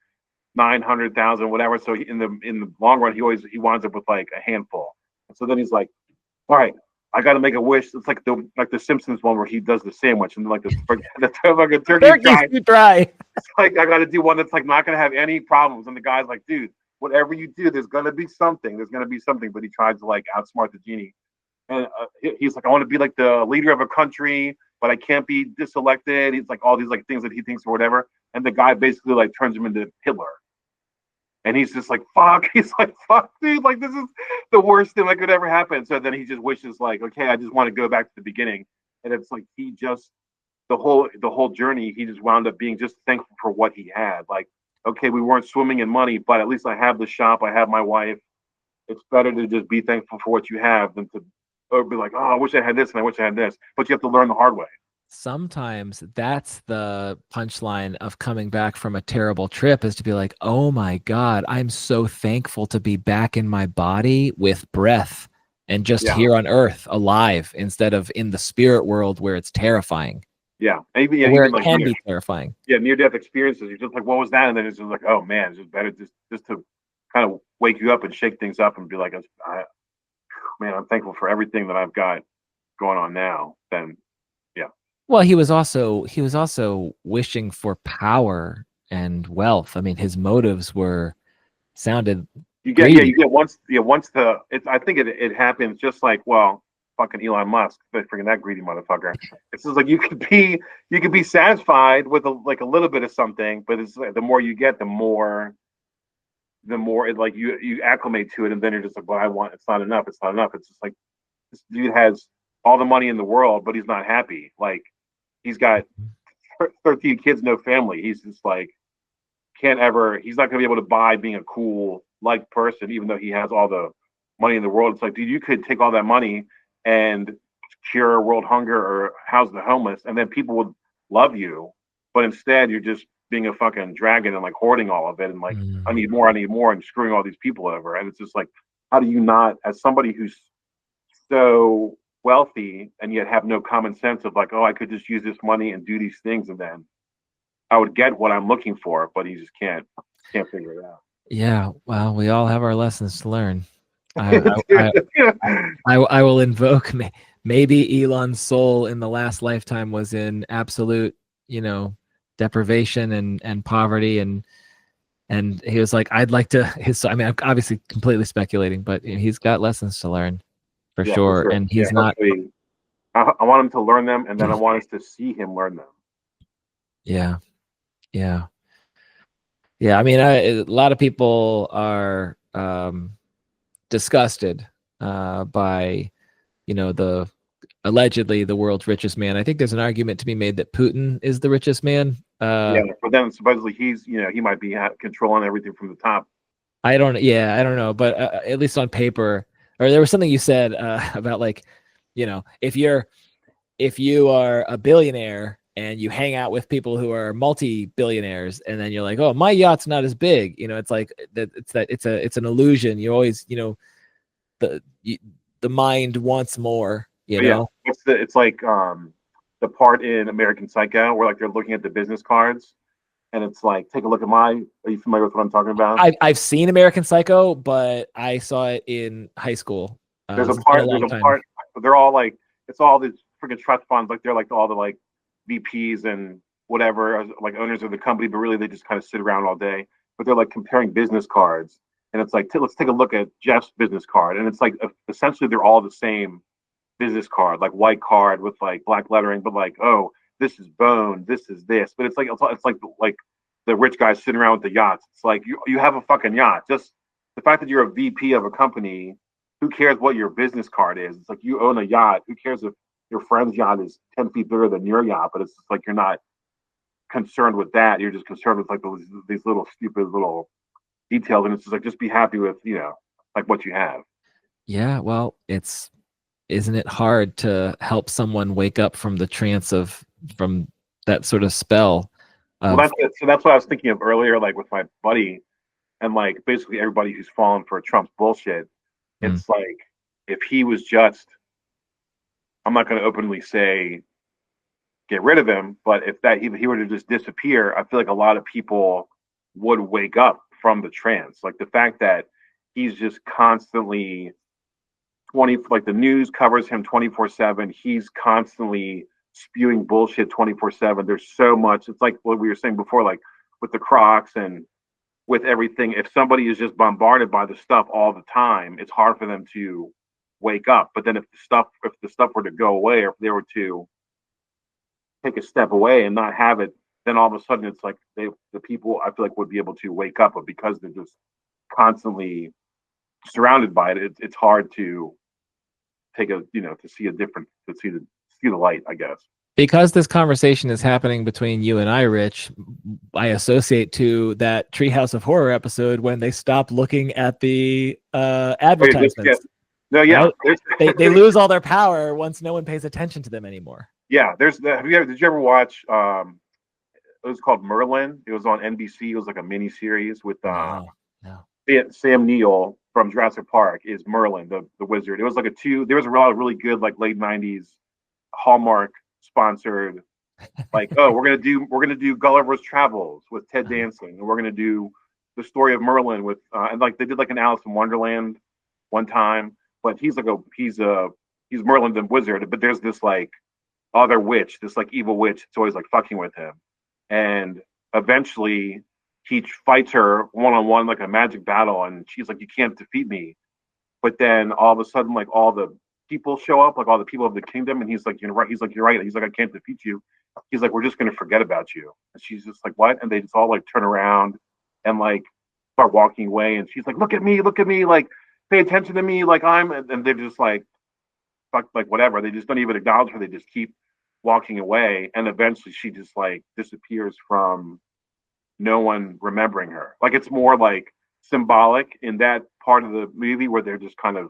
900,000, whatever. So in the long run, he winds up with like a handful. And so then he's like, all right, I got to make a wish. It's like the Simpsons one where he does the sandwich, and like the fucking turkey's dry. Turkey's too dry. It's like, I got to do one that's like not going to have any problems. And the guy's like, dude, whatever you do, there's going to be something. There's going to be something. But he tries to like outsmart the genie. And he's like, I want to be like the leader of a country, but I can't be diselected. He's like all these like things that he thinks or whatever. And the guy basically like turns him into Hitler. And he's just like, fuck. He's like, fuck, dude. Like, this is the worst thing that could ever happen. So then he just wishes like, okay, I just want to go back to the beginning. And it's like he just the whole journey, he just wound up being just thankful for what he had. Like, okay, we weren't swimming in money, but at least I have the shop, I have my wife. It's better to just be thankful for what you have than to or be like, oh, I wish I had this and I wish I had this. But you have to learn the hard way. Sometimes that's the punchline of coming back from a terrible trip, is to be like, oh my God, I'm so thankful to be back in my body with breath and just Yeah. here on earth alive, instead of in the spirit world where it's terrifying. Yeah. And even, Where even it like can be terrifying. near death experiences. You're just like, what was that? And then it's just like, oh man, it's just better just to kind of wake you up and shake things up and be like, man, I'm thankful for everything that I've got going on now. Then yeah. Well, he was also wishing for power and wealth. I mean, his motives sounded greedy. You get once I think it happens just like, well, fucking Elon Musk, but freaking that greedy motherfucker. It's just like you could be satisfied with a little bit of something, but it's like, the more you get, the more it like you acclimate to it, and then you're just like, well, it's not enough. It's not enough. It's just like this dude has all the money in the world, but he's not happy. Like he's got 13 kids, no family. He's just like can't ever. He's not gonna be able to buy being a cool like person, even though he has all the money in the world. It's like, dude, you could take all that money and cure world hunger or house the homeless, and then people would love you. But instead, you're just being a fucking dragon and like hoarding all of it, and like I need more, and screwing all these people over. And it's just like, how do you not, as somebody who's so wealthy and yet have no common sense of like, oh, I could just use this money and do these things, and then I would get what I'm looking for, but he just can't figure it out. Yeah, well, we all have our lessons to learn. I will invoke maybe Elon's soul in the last lifetime was in absolute, deprivation and poverty, and he was like, I'd like to. I mean, I'm obviously completely speculating, but he's got lessons to learn for sure, and he's not. I want him to learn them, and then I want us to see him learn them. Yeah, yeah. Yeah, I mean, a lot of people are disgusted by, the allegedly the world's richest man. I think there's an argument to be made that Putin is the richest man. Yeah, but then supposedly he's, he might be controlling everything from the top. I don't know, but at least on paper, or there was something you said about like, if you are a billionaire and you hang out with people who are multi-billionaires, and then you're like, oh, my yacht's not as big, it's like that. It's an illusion. You always, the mind wants more. Yeah, it's like the part in American Psycho where like they're looking at the business cards, and it's like, take a look at my. Are you familiar with what I'm talking about? I've seen American Psycho, but I saw it in high school. There's a part. They're all like, it's all these freaking trust funds. Like they're like all the like VPs and whatever, like owners of the company, but really they just kind of sit around all day. But they're like comparing business cards, and it's like, let's take a look at Jeff's business card, and it's like essentially they're all the same business card, like white card with like black lettering, but like, oh, this is bone, this is this, but it's like the rich guys sitting around with the yachts. It's like you have a fucking yacht. Just the fact that you're a VP of a company, who cares what your business card is? It's like you own a yacht. Who cares if your friend's yacht is 10 feet bigger than your yacht? But it's just like you're not concerned with that. You're just concerned with like these little stupid little details, and it's just like, just be happy with like what you have. Yeah, well, isn't it hard to help someone wake up from the trance from that sort of spell? Well, that's what I was thinking of earlier, like with my buddy, and like basically everybody who's fallen for Trump's bullshit. It's like, if he was just, I'm not going to openly say get rid of him, but if he were to just disappear, I feel like a lot of people would wake up from the trance. Like the fact that he's just constantly like the news covers him 24/7. He's constantly spewing bullshit 24/7. There's so much. It's like what we were saying before, like with the Crocs and with everything. If somebody is just bombarded by the stuff all the time, it's hard for them to wake up. But then if the stuff were to go away, or if they were to take a step away and not have it, then all of a sudden it's like the people, I feel like, would be able to wake up. But because they're just constantly surrounded by it, it's hard to take to see the light, I guess. Because this conversation is happening between you and I, Rich, I associate to that Treehouse of Horror episode when they stop looking at the advertisements. No, yeah, right? they lose all their power once no one pays attention to them anymore. Yeah, did you ever watch? It was called Merlin. It was on NBC. It was like a mini series with No. Sam Neill from Jurassic Park is Merlin, the wizard. It was like there was a lot of really good like late '90s Hallmark sponsored, like, oh, we're gonna do Gulliver's Travels with Ted Danson, and we're gonna do the story of Merlin with and like they did like an Alice in Wonderland one time, but he's Merlin the wizard, but there's this like other witch, this like evil witch. It's always like fucking with him, and eventually he fights her one-on-one like a magic battle, and she's like, you can't defeat me. But then all of a sudden, like all the people show up, like all the people of the kingdom, and he's like, you're right. He's like, you're right. He's like, I can't defeat you. He's like, we're just gonna forget about you. And she's just like, what? And they just all like turn around and like start walking away. And she's like, look at me, like pay attention to me, like and they're just like, fuck, like whatever. They just don't even acknowledge her. They just keep walking away, and eventually she just like disappears from no one remembering her. Like it's more like symbolic in that part of the movie where they're just kind of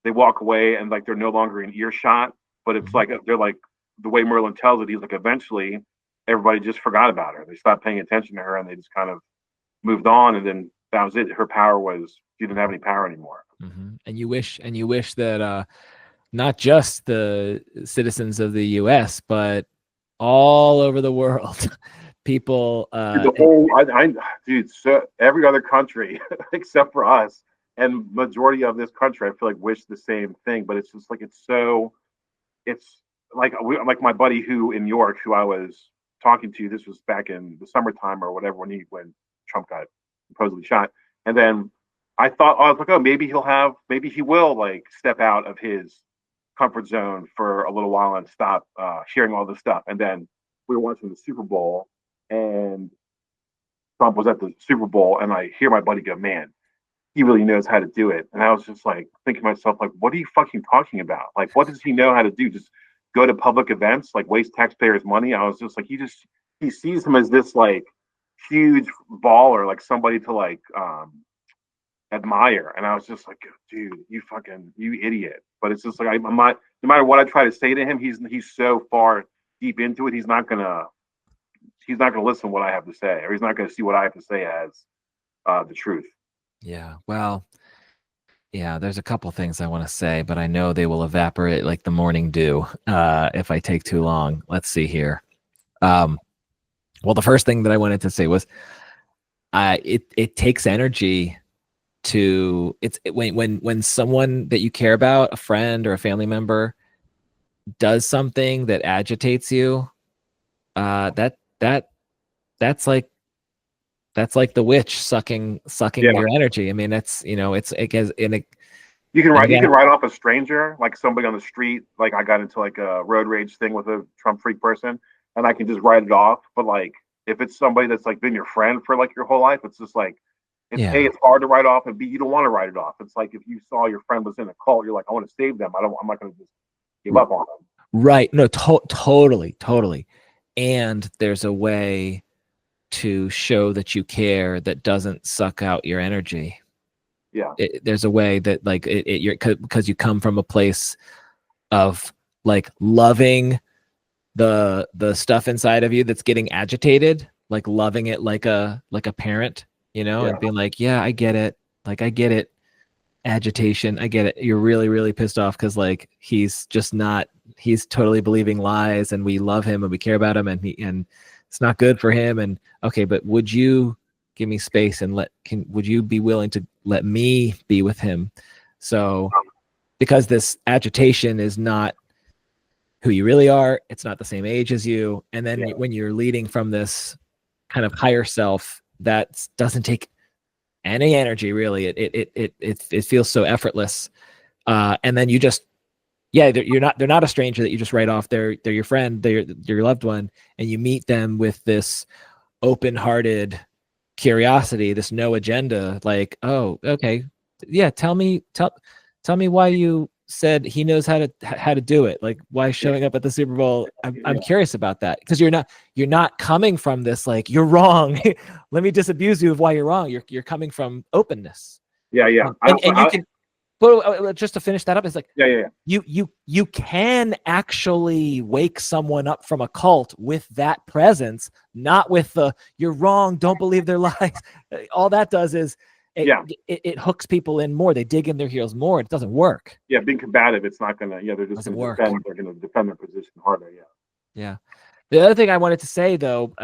they walk away and like they're no longer in earshot. But it's like they're like the way Merlin tells it. He's like eventually everybody just forgot about her. They stopped paying attention to her and they just kind of moved on. And then that was it. Her power was she didn't have any power anymore. And you wish that not just the citizens of the U.S. but all over the world, people. The whole, dude, so every other country except for us and majority of this country, I feel like wish the same thing. But it's just like it's like my buddy who in York, who I was talking to. This was back in the summertime or whatever when Trump got supposedly shot, and then I thought I was like, oh, maybe he will like step out of his comfort zone for a little while and stop hearing all this stuff. And then we were watching the Super Bowl, and Trump was at the Super Bowl, and I hear my buddy go, "Man, he really knows how to do it." And I was just like thinking to myself, like, what are you fucking talking about? Like, what does he know how to do? Just go to public events, like waste taxpayers' money? I was just like, he sees him as this like huge baller, like somebody to like admire. And I was just like, dude, you idiot. But it's just like I'm not. No matter what I try to say to him, he's so far deep into it. He's not gonna listen to what I have to say, or he's not gonna see what I have to say as the truth. Yeah. Well, yeah, there's a couple things I want to say, but I know they will evaporate like the morning dew if I take too long. Let's see here. Well, the first thing that I wanted to say was it takes energy to when someone that you care about, a friend or a family member, does something that agitates you, that's like the witch sucking your energy. I mean, it's it gets in a, you can write off a stranger, like somebody on the street. Like I got into like a road rage thing with a Trump freak person, and I can just write it off. But like if it's somebody that's like been your friend for like your whole life, it's just like it's hard to write off, and B, you don't want to write it off. It's like if you saw your friend was in a cult, you're like, I want to save them. I'm not going to just give up on them. Right. No, totally. And there's a way to show that you care that doesn't suck out your energy. Yeah. There's a way that like you're because you come from a place of like loving the stuff inside of you that's getting agitated, like loving it like a parent, and being like, yeah, I get it. Like, I get it. Agitation. I get it. You're really, really pissed off because like he's totally believing lies, and we love him and we care about him, and it's not good for him. And okay, but would you give me space and would you be willing to let me be with him? So because this agitation is not who you really are, it's not the same age as you. And then when you're leading from this kind of higher self, that doesn't take any energy really. It feels so effortless. And then you just, they're not a stranger that you just write off. They're your friend, they're your loved one, and you meet them with this open-hearted curiosity, this no agenda, like, oh, okay, yeah, tell me why you said he knows how to do it. Like, why showing up at the Super Bowl? I'm curious about that, because you're not coming from this like you're wrong. Let me disabuse you of why you're wrong. You're coming from openness. Yeah. And you can. But just to finish that up, it's like you can actually wake someone up from a cult with that presence, not with the "you're wrong, don't believe their lies." All that does is it hooks people in more. They dig in their heels more. It doesn't work. Yeah, being combative, it's not gonna. Yeah, they're just gonna defend. They're gonna defend their position harder. Yeah. The other thing I wanted to say though,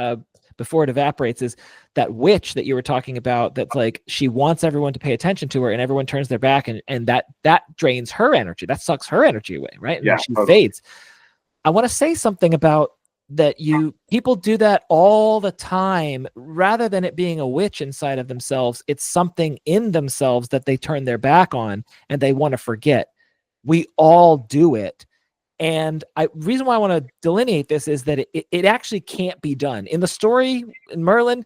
before it evaporates, is that witch that you were talking about, that's like she wants everyone to pay attention to her and everyone turns their back, and that drains her energy. That sucks her energy away, right? And then she fades. I want to say something about that. People do that all the time. Rather than it being a witch inside of themselves, it's something in themselves that they turn their back on and they want to forget. We all do it. And reason why I want to delineate this is that it actually can't be done. In the story in Merlin,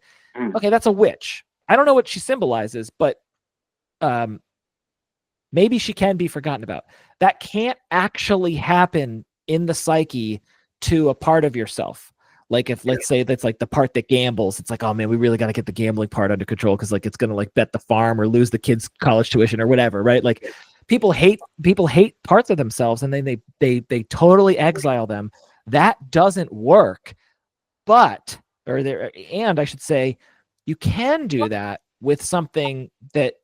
okay, that's a witch. I don't know what she symbolizes, but maybe she can be forgotten about. That can't actually happen in the psyche to a part of yourself. Like if let's say that's like the part that gambles, it's like, oh man, we really got to get the gambling part under control because like it's gonna like bet the farm or lose the kids' college tuition or whatever, right? Like people hate parts of themselves and then they totally exile them. That doesn't work. But and I should say, you can do that with something that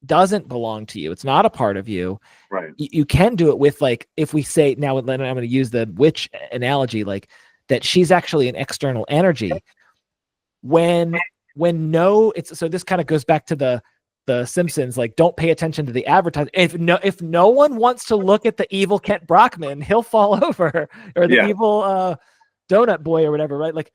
doesn't belong to you. It's not a part of you. Right. You can do it with like, if we say now, I'm going to use the witch analogy, like that she's actually an external energy. So this kind of goes back to the Simpsons, like don't pay attention to the advertising. If no one wants to look at the evil Kent Brockman, he'll fall over, or the evil donut boy or whatever, right? Like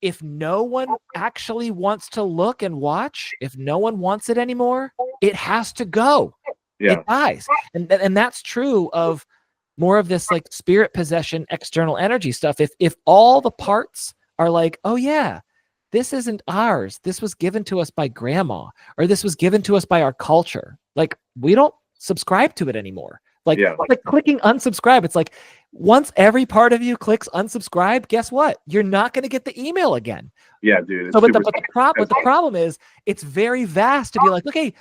if no one actually wants to look and watch, if no one wants it anymore, it has to go. It dies. And that's true of more of this like spirit possession, external energy stuff. If all the parts are like, oh yeah, this isn't ours, this was given to us by grandma, or this was given to us by our culture, like we don't subscribe to it anymore. Like clicking unsubscribe, it's like once every part of you clicks unsubscribe, guess what? You're not going to get the email again. Yeah, dude. So, but the problem is it's very vast to be like, okay,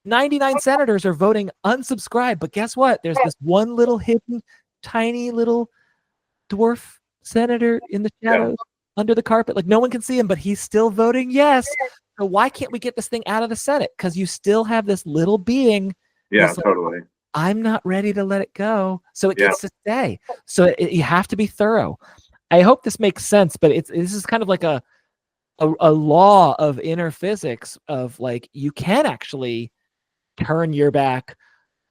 99 senators are voting unsubscribe, but guess what? There's this one little hidden, tiny little dwarf senator in the shadows under the carpet. Like no one can see him, but he's still voting yes. So why can't we get this thing out of the Senate? Because you still have this little being. Yeah, totally. I'm not ready to let it go, so it gets to stay. So you have to be thorough. I hope this makes sense, but this is kind of like a law of inner physics of like you can actually turn your back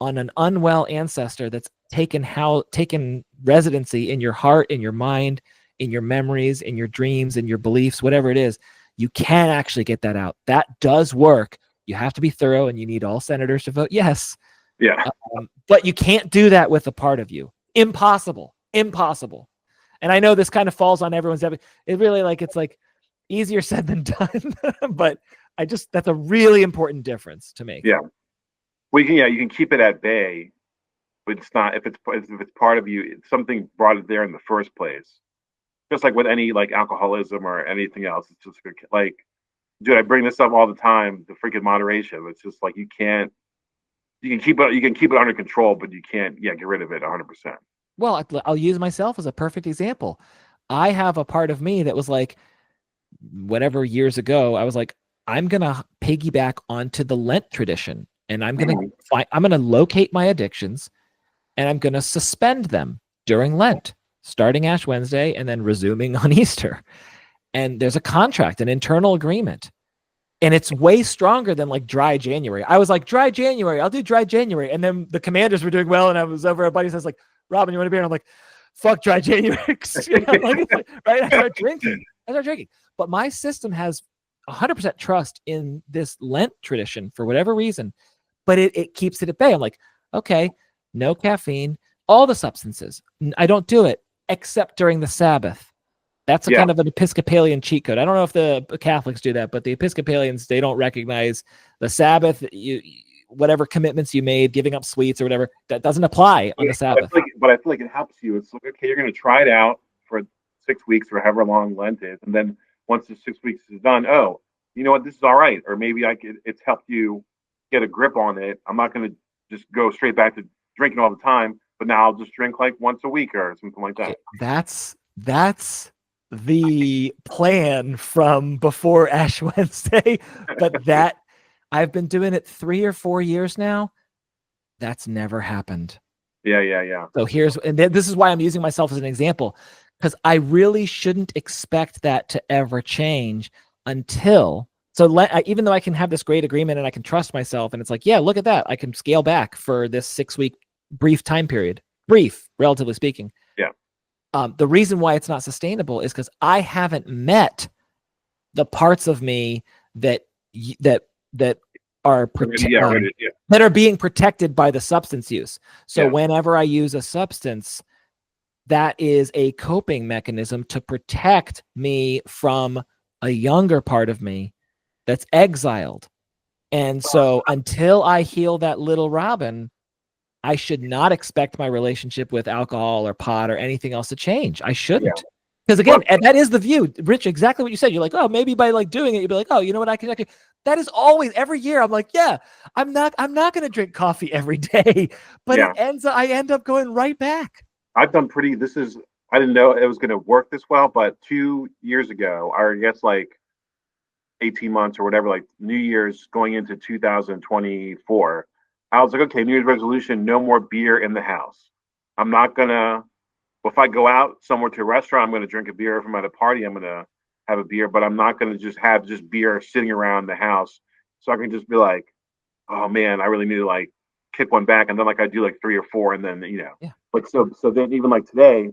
on an unwell ancestor that's taken residency in your heart, in your mind, in your memories, in your dreams, in your beliefs, whatever it is. You can actually get that out. That does work. You have to be thorough, and you need all senators to vote yes. Yeah. But you can't do that with a part of you. Impossible. And I know this kind of falls on everyone's. It really it's like easier said than done. But that's a really important difference to make. Yeah. Well, you can keep it at bay, but it's not if it's part of you. Something brought it there in the first place. Just like with any like alcoholism or anything else, it's just like, dude, I bring this up all the time. The freaking moderation. It's just like you can keep it under control, but you can't get rid of it 100%. Well, I'll use myself as a perfect example. I have a part of me that was like, whatever years ago, I was like, I'm gonna piggyback onto the Lent tradition, and I'm gonna locate my addictions, and I'm gonna suspend them during Lent, starting Ash Wednesday and then resuming on Easter. And there's a contract, an internal agreement. And it's way stronger than like dry January. I was like, dry January, I'll do dry January. And then the Commanders were doing well, and I was over at buddy's house like, Robin, you want a beer? And I'm like, fuck dry January. Right? I start drinking. But my system has 100% trust in this Lent tradition for whatever reason, but it keeps it at bay. I'm like, okay, no caffeine, all the substances. I don't do it except during the Sabbath. That's a kind of an Episcopalian cheat code. I don't know if the Catholics do that, but the Episcopalians, they don't recognize the Sabbath. Whatever commitments you made, giving up sweets or whatever, that doesn't apply on the Sabbath. But I feel like it helps you. It's like, okay, you're going to try it out for 6 weeks or however long Lent is, and then once the 6 weeks is done, oh, you know what, this is all right, or maybe it's helped you get a grip on it. I'm not going to just go straight back to drinking all the time, but now I'll just drink like once a week or something like that. That's the plan from before Ash Wednesday, but that I've been doing it 3 or 4 years now. That's never happened. Yeah. So this is why I'm using myself as an example, because I really shouldn't expect that to ever change until. So even though I can have this great agreement and I can trust myself, and it's like, yeah, look at that, I can scale back for this 6 week brief time period, relatively speaking. Yeah. The reason why it's not sustainable is because I haven't met the parts of me that are that are being protected by the substance use. So whenever I use a substance, that is a coping mechanism to protect me from a younger part of me that's exiled. And so until I heal that little Robin, I should not expect my relationship with alcohol or pot or anything else to change. I shouldn't. Because again, and that is the view, Rich, exactly what you said. You're like, oh, maybe by like doing it, you'd be like, oh, you know what, I can. That is always every year. I'm like, yeah, I'm not going to drink coffee every day, but I end up going right back. I've done pretty. I didn't know it was going to work this well, but 2 years ago, or I guess like 18 months or whatever, like New Year's going into 2024, I was like, okay, New Year's resolution, no more beer in the house. I'm not gonna, if I go out somewhere to a restaurant, I'm gonna drink a beer. If I'm at a party, I'm gonna have a beer, but I'm not gonna just have just beer sitting around the house. So I can just be like, oh man, I really need to like kick one back. And then like I do like three or four and then, Yeah. But so then even like today,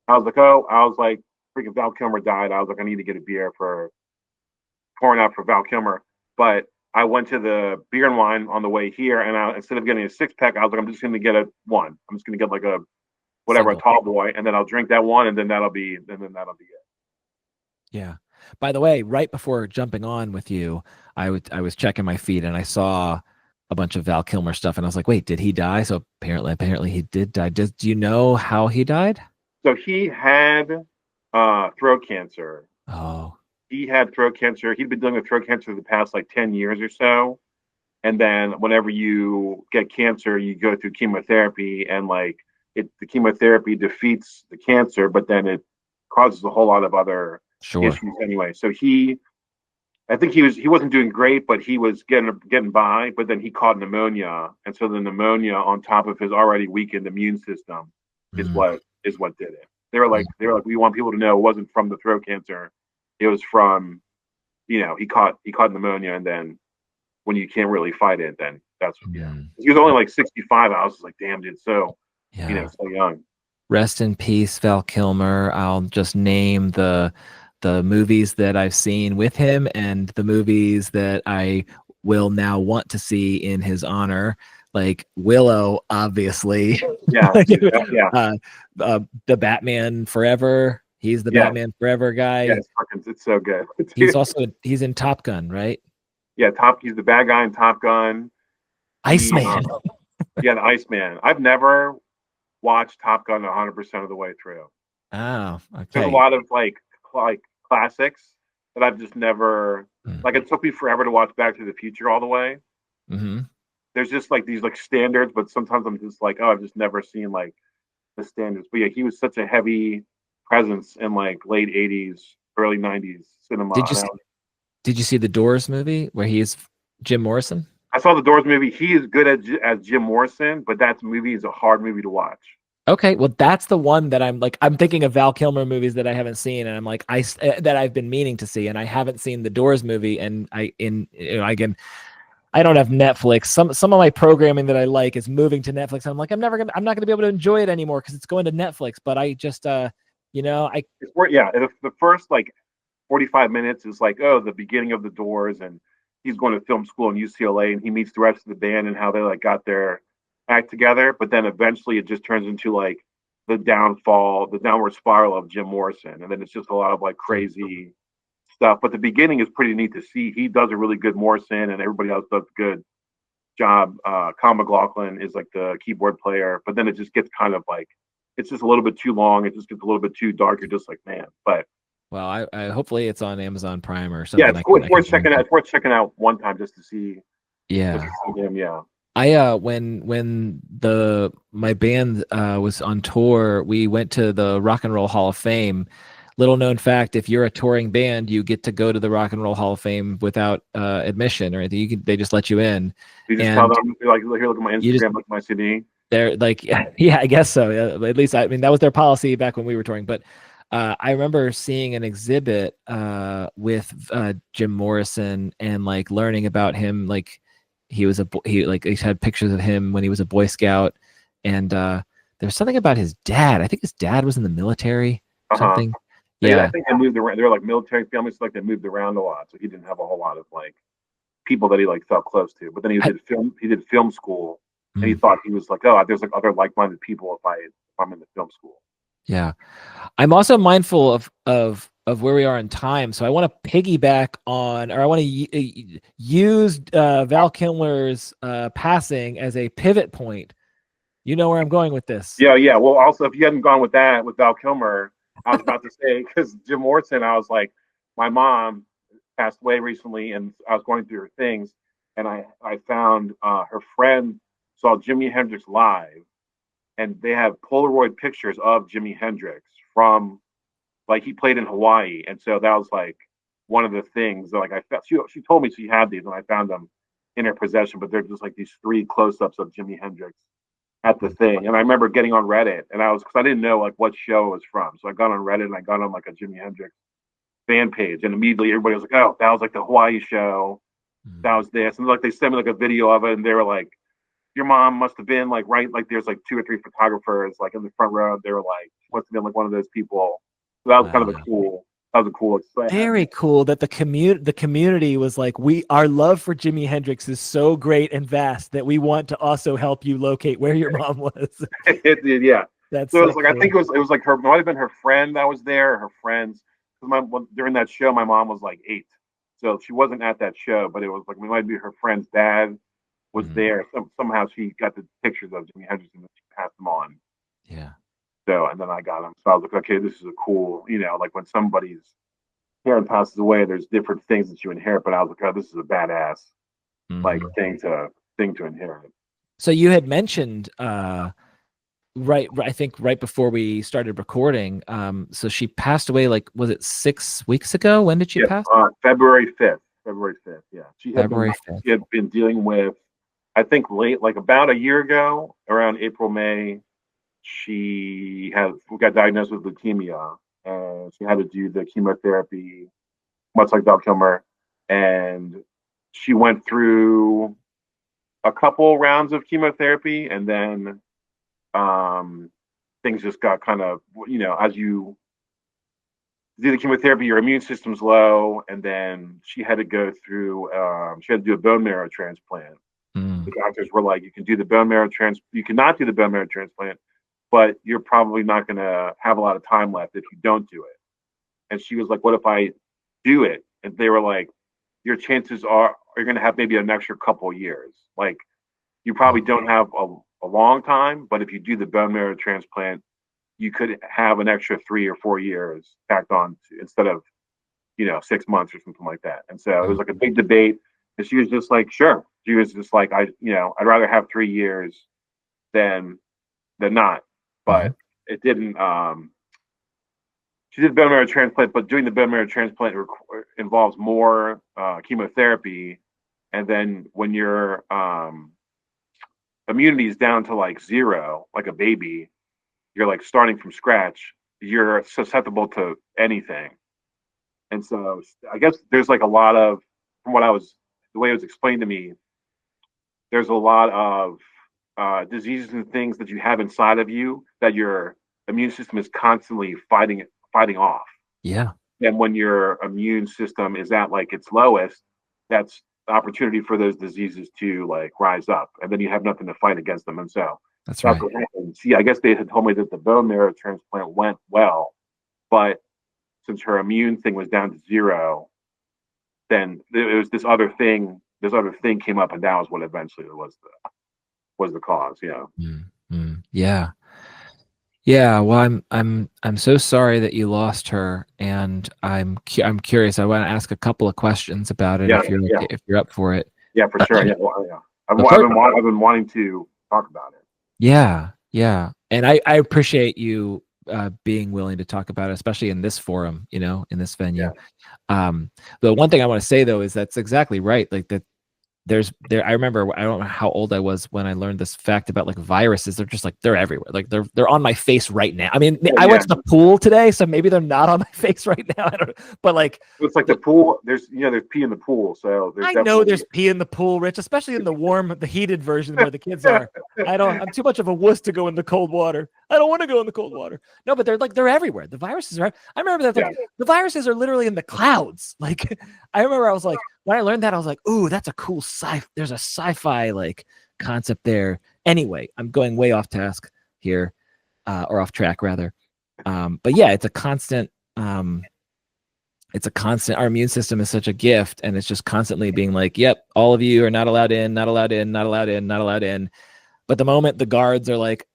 I was like, freaking Val Kilmer died. I was like, I need to get a beer for pouring out for Val Kilmer. But I went to the beer and wine on the way here, and instead of getting a 6-pack, I was like, I'm just going to get a one. I'm just going to get like a whatever, Single. a tall boy, and then I'll drink that one, and then that'll be it. Yeah. By the way, right before jumping on with you, I was checking my feed and I saw a bunch of Val Kilmer stuff, and I was like, wait, did he die? So apparently he did die. Do you know how he died? So he had throat cancer. Oh. He had throat cancer. He'd been dealing with throat cancer the past like 10 years or so. And then whenever you get cancer, you go through chemotherapy, and like the chemotherapy defeats the cancer, but then it causes a whole lot of other issues anyway. So I think he wasn't doing great, but he was getting by. But then he caught pneumonia, and so the pneumonia on top of his already weakened immune system is what did it. They were like, we want people to know it wasn't from the throat cancer. It was from, he caught pneumonia, and then when you can't really fight it, then that's he was only like 65. I was just like, damn, dude, so so young. Rest in peace, Val Kilmer. I'll just name the movies that I've seen with him and the movies that I will now want to see in his honor, like Willow, obviously. Yeah, the Batman Forever. He's the Batman Forever guy. Yeah, it's so good. He's in Top Gun, right? Yeah, he's the bad guy in Top Gun. Iceman. The Iceman. I've never watched Top Gun 100% of the way through. Oh, okay. There's a lot of like classics that I've just never like. It took me forever to watch Back to the Future all the way. Mm-hmm. There's just like these like standards, but sometimes I'm just like, oh, I've just never seen like the standards. But yeah, he was such a heavy presence in like late 80s, early 90s cinema. Did you see the Doors movie where he is Jim Morrison? I saw the Doors movie. He is good as Jim Morrison, but that movie is a hard movie to watch. Okay, well, that's the one that I'm thinking of Val Kilmer movies that I haven't seen, and I'm like, that I've been meaning to see, and I haven't seen the Doors movie, and again, I don't have Netflix. Some of my programming that I like is moving to Netflix. I'm like, I'm not gonna be able to enjoy it anymore because it's going to Netflix. But I just, the first like 45 minutes is like, oh, the beginning of the Doors, and he's going to film school in UCLA, and he meets the rest of the band and how they like got their act together. But then eventually it just turns into like the downward spiral of Jim Morrison, and then it's just a lot of like crazy stuff. But the beginning is pretty neat to see. He does a really good Morrison, and everybody else does a good job. Kyle MacLachlan is like the keyboard player, but then it just gets kind of like, it's just a little bit too long. It just gets a little bit too dark. You're just like, man. But well, I hopefully it's on Amazon Prime or something. Yeah, it's worth checking out. It's worth checking out one time just to see. Yeah. Just to see him, yeah. When my band was on tour, we went to the Rock and Roll Hall of Fame. Little known fact: if you're a touring band, you get to go to the Rock and Roll Hall of Fame without admission or anything. They just let you in. You just tell them, like, here, look at my Instagram, look at my CD. They're like, yeah, I guess so. At least that was their policy back when we were touring. But I remember seeing an exhibit with Jim Morrison and like learning about him. Like he had pictures of him when he was a Boy Scout, and there's something about his dad. I think his dad was in the military. Something. Yeah, I think they moved around. They're like military families, like they moved around a lot, so he didn't have a whole lot of like people that he like felt close to. But then he did film school, and he thought he was like, oh, there's like other like-minded people if I'm in the film school. Yeah, I'm also mindful of where we are in time, so I want to piggyback on, or I want to use Val Kilmer's passing as a pivot point. You know where I'm going with this. Yeah. Well, also, if you hadn't gone with that with Val Kilmer, I was about to say because Jim Morrison, I was like, my mom passed away recently, and I was going through her things, and I found her friend saw Jimi Hendrix live, and they have Polaroid pictures of Jimi Hendrix from like he played in Hawaii, and so that was like one of the things that like I felt she told me she had these, and I found them in her possession, but they're just like these three close-ups of Jimi Hendrix at the thing. And I remember getting on Reddit, and because I didn't know like what show it was from, so I got on Reddit and I got on like a Jimi Hendrix fan page, and immediately everybody was like, "Oh, that was like the Hawaii show. That was this," and like they sent me like a video of it, and they were like, "Your mom must have been like right like there's like two or three photographers like in the front row. They were like must have been like one of those people." So that was kind of a cool. That was a cool experience. Very cool that the community was like, our love for Jimi Hendrix is so great and vast that we want to also help you locate where your mom was. It did, yeah. That's so it was like cool. I think it was like her might have been her friend that was there, her friends. During that show, my mom was like 8, so she wasn't at that show. But it was like it might be her friend's dad was there. Somehow she got the pictures of Jimi Hendrix and she passed them on. Yeah. So and then I got them. So I was like, okay, this is a cool, like when somebody's parent passes away, there's different things that you inherit. But I was like, oh, this is a badass like thing to inherit. So you had mentioned right I think right before we started recording, so she passed away like was it 6 weeks ago? When did she pass? February 5th. February 5th, yeah. She had been dealing with, I think late like about a year ago, around April, May, she got diagnosed with leukemia, and she had to do the chemotherapy, much like Val Kilmer, and she went through a couple rounds of chemotherapy, and then things just got kind of, as you do the chemotherapy, your immune system's low, and then she had to go through, she had to do a bone marrow transplant. The doctors were like, you can you cannot do the bone marrow transplant, but you're probably not going to have a lot of time left if you don't do it. And she was like, what if I do it? And they were like, your chances are you're going to have maybe an extra couple of years. Like, you probably don't have a long time, but if you do the bone marrow transplant, you could have an extra 3 or 4 years tacked on instead of, 6 months or something like that. And so it was like a big debate. And she was just like, sure. She was just like, I'd rather have 3 years than not. But it didn't. She did bone marrow transplant, but doing the bone marrow transplant involves more chemotherapy, and then when your immunity is down to like 0, like a baby, you're like starting from scratch. You're susceptible to anything, and so I guess there's like a lot of, from the way it was explained to me, there's a lot of diseases and things that you have inside of you that your immune system is constantly fighting off. Yeah. And when your immune system is at like its lowest, that's the opportunity for those diseases to like rise up, and then you have nothing to fight against them. And so that's right. What happened. See, I guess they had told me that the bone marrow transplant went well, but since her immune thing was down to 0, then it was this other thing. This other thing came up, and that was what eventually was the cause. Yeah. Yeah. Yeah. Well, I'm so sorry that you lost her, and I'm curious. I want to ask a couple of questions about it if you're up for it. Yeah, for sure. Yeah. I've been wanting to talk about it. Yeah. Yeah. And I appreciate you being willing to talk about it, especially in this forum, in this venue. Yeah. The one thing I want to say though is that's exactly right. Like that. I remember, I don't know how old I was when I learned this fact about like viruses. They're just like, they're everywhere. Like they're on my face right now. I mean, I went to the pool today, so maybe they're not on my face right now. I don't know. But like, it's like the pool, there's pee in the pool. So I know there's pee in the pool, Rich, especially in the heated version where the kids are. I'm too much of a wuss to go in the cold water. I don't want to go in the cold water. No, but they're everywhere. The viruses are. I remember that the viruses are literally in the clouds. Like, I remember I was like, when I learned that, I was like, ooh, that's a cool there's a sci-fi like concept there. Anyway, I'm going way off task here, or off track rather. But yeah, it's a constant. Our immune system is such a gift, and it's just constantly being like, yep, all of you are not allowed in, not allowed in, not allowed in, not allowed in. But the moment the guards are like,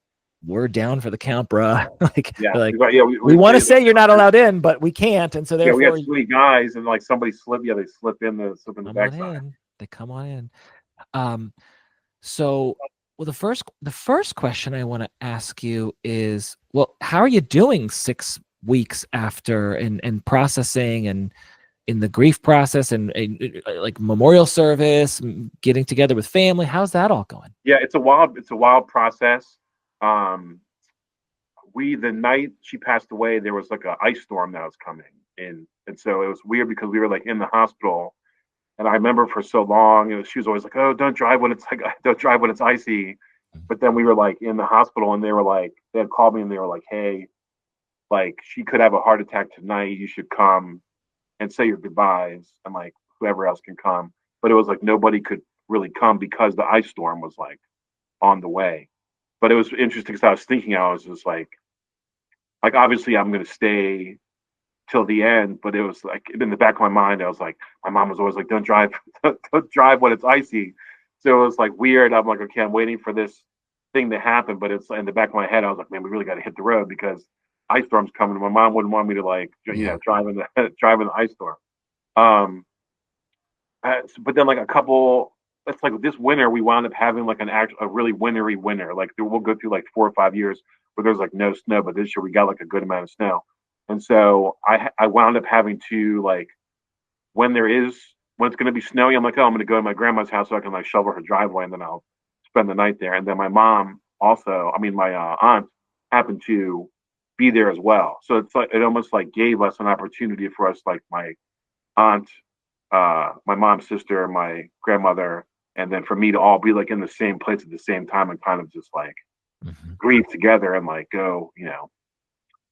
we're down for the count, bruh. Like, Yeah, they're like, yeah. we want to say you're not allowed in, but we can't. And so Yeah, we had therefore, 3 guys, and like somebody slipped. Yeah, they slip in the come on backside. in. They come on in. So, well, the first question I want to ask you is, well, how are you doing 6 weeks after and processing and in the grief process and like memorial service, getting together with family? How's that all going? Yeah, it's a wild process. Um, the night she passed away, there was like a ice storm that was coming in, and so it was weird because we were like in the hospital, and I remember for so long, she was always like, "Oh, don't drive when it's like, don't drive when it's icy." But then we were like in the hospital, and they had called me, and they were like, "Hey, like she could have a heart attack tonight. You should come and say your goodbyes, and like whoever else can come." But it was like nobody could really come because the ice storm was like on the way. But it was interesting because I was thinking, I was just like obviously I'm gonna stay till the end, but it was like in the back of my mind, I was like, my mom was always like, "Don't drive, don't drive when it's icy." So it was like weird. I'm like, okay, I'm waiting for this thing to happen, but it's in the back of my head. I was like, man, we really got to hit the road because ice storm's coming. My mom wouldn't want me to like, drive in the drive in the ice storm. Um, but then like a couple, it's like this winter we wound up having like a really wintry winter. Like we'll go through like 4 or 5 years where there's like no snow, but this year we got like a good amount of snow. And so I wound up having to like when it's going to be snowy, I'm like, oh, I'm going to go to my grandma's house so I can like shovel her driveway, and then I'll spend the night there. And then my mom also, I mean, my aunt happened to be there as well. So it's like it almost like gave us an opportunity for us, like my aunt, my mom's sister, my grandmother, and then for me to all be like in the same place at the same time and kind of just like grieve together and like go,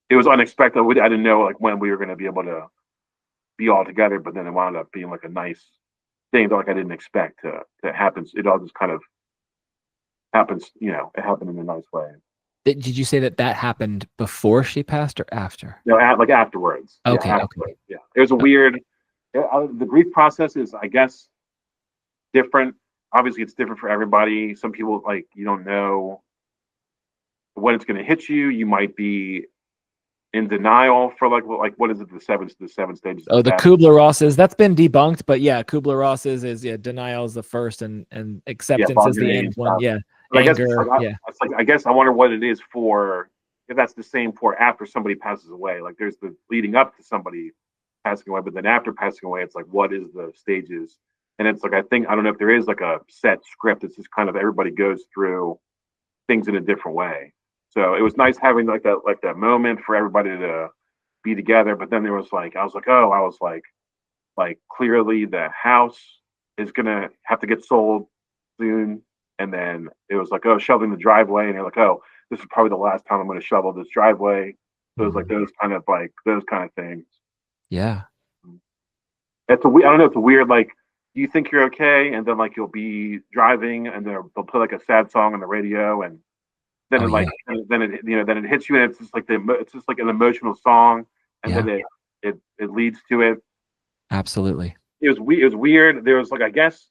it was unexpected. I didn't know like when we were going to be able to be all together, but then it wound up being like a nice thing that like I didn't expect to happen. It all just kind of happens, it happened in a nice way. Did you say that happened before she passed or after? No, like afterwards. Okay, yeah, afterwards. Yeah, it was a weird. The grief process is, I guess, different. Obviously, it's different for everybody. Some people like you don't know when it's going to hit you. You might be in denial for like what is it, the seven stages Oh, of the death. Kubler-Ross's, that's been debunked, but yeah, Kubler-Ross's is denial is the first and acceptance is the end one. Yeah. But I guess Anger. Yeah. it's like I guess I wonder what it is for, if that's the same for after somebody passes away. Like there's the leading up to somebody passing away, but then after passing away, it's like what is the stages? And it's like I don't know if there is like a set script. It's just kind of everybody goes through things in a different way. So it was nice having like that moment for everybody to be together. But then there was like I was like clearly the house is gonna have to get sold soon. And then it was like, oh, shoveling the driveway, and you're like, oh, this is probably the last time I'm gonna shovel this driveway. So it was like those kind of things. Yeah. I don't know, it's a weird like you think you're okay, and then like you'll be driving, and they'll play like a sad song on the radio, and then then it hits you, and it's just like it's just like an emotional song, and then it leads to it. Absolutely. It was weird. There was like I guess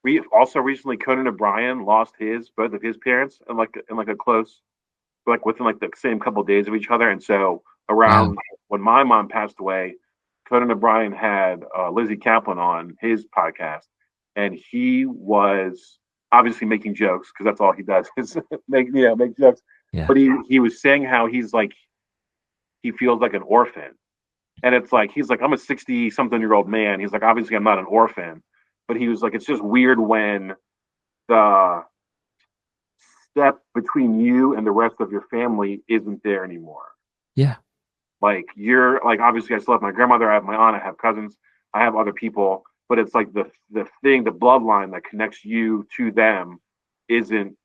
we also recently Conan O'Brien lost both of his parents in like a close like within like the same couple of days of each other, and so around when my mom passed away, Conan O'Brien had Lizzie Kaplan on his podcast, and he was obviously making jokes because that's all he does is make jokes. Yeah. But he was saying how he feels like an orphan, and it's like he's like I'm a 60-something-year-old man. He's like obviously I'm not an orphan, but he was like it's just weird when the step between you and the rest of your family isn't there anymore. Yeah. Like you're like obviously I still have my grandmother, I have my aunt, I have cousins, I have other people, but it's like the bloodline that connects you to them isn't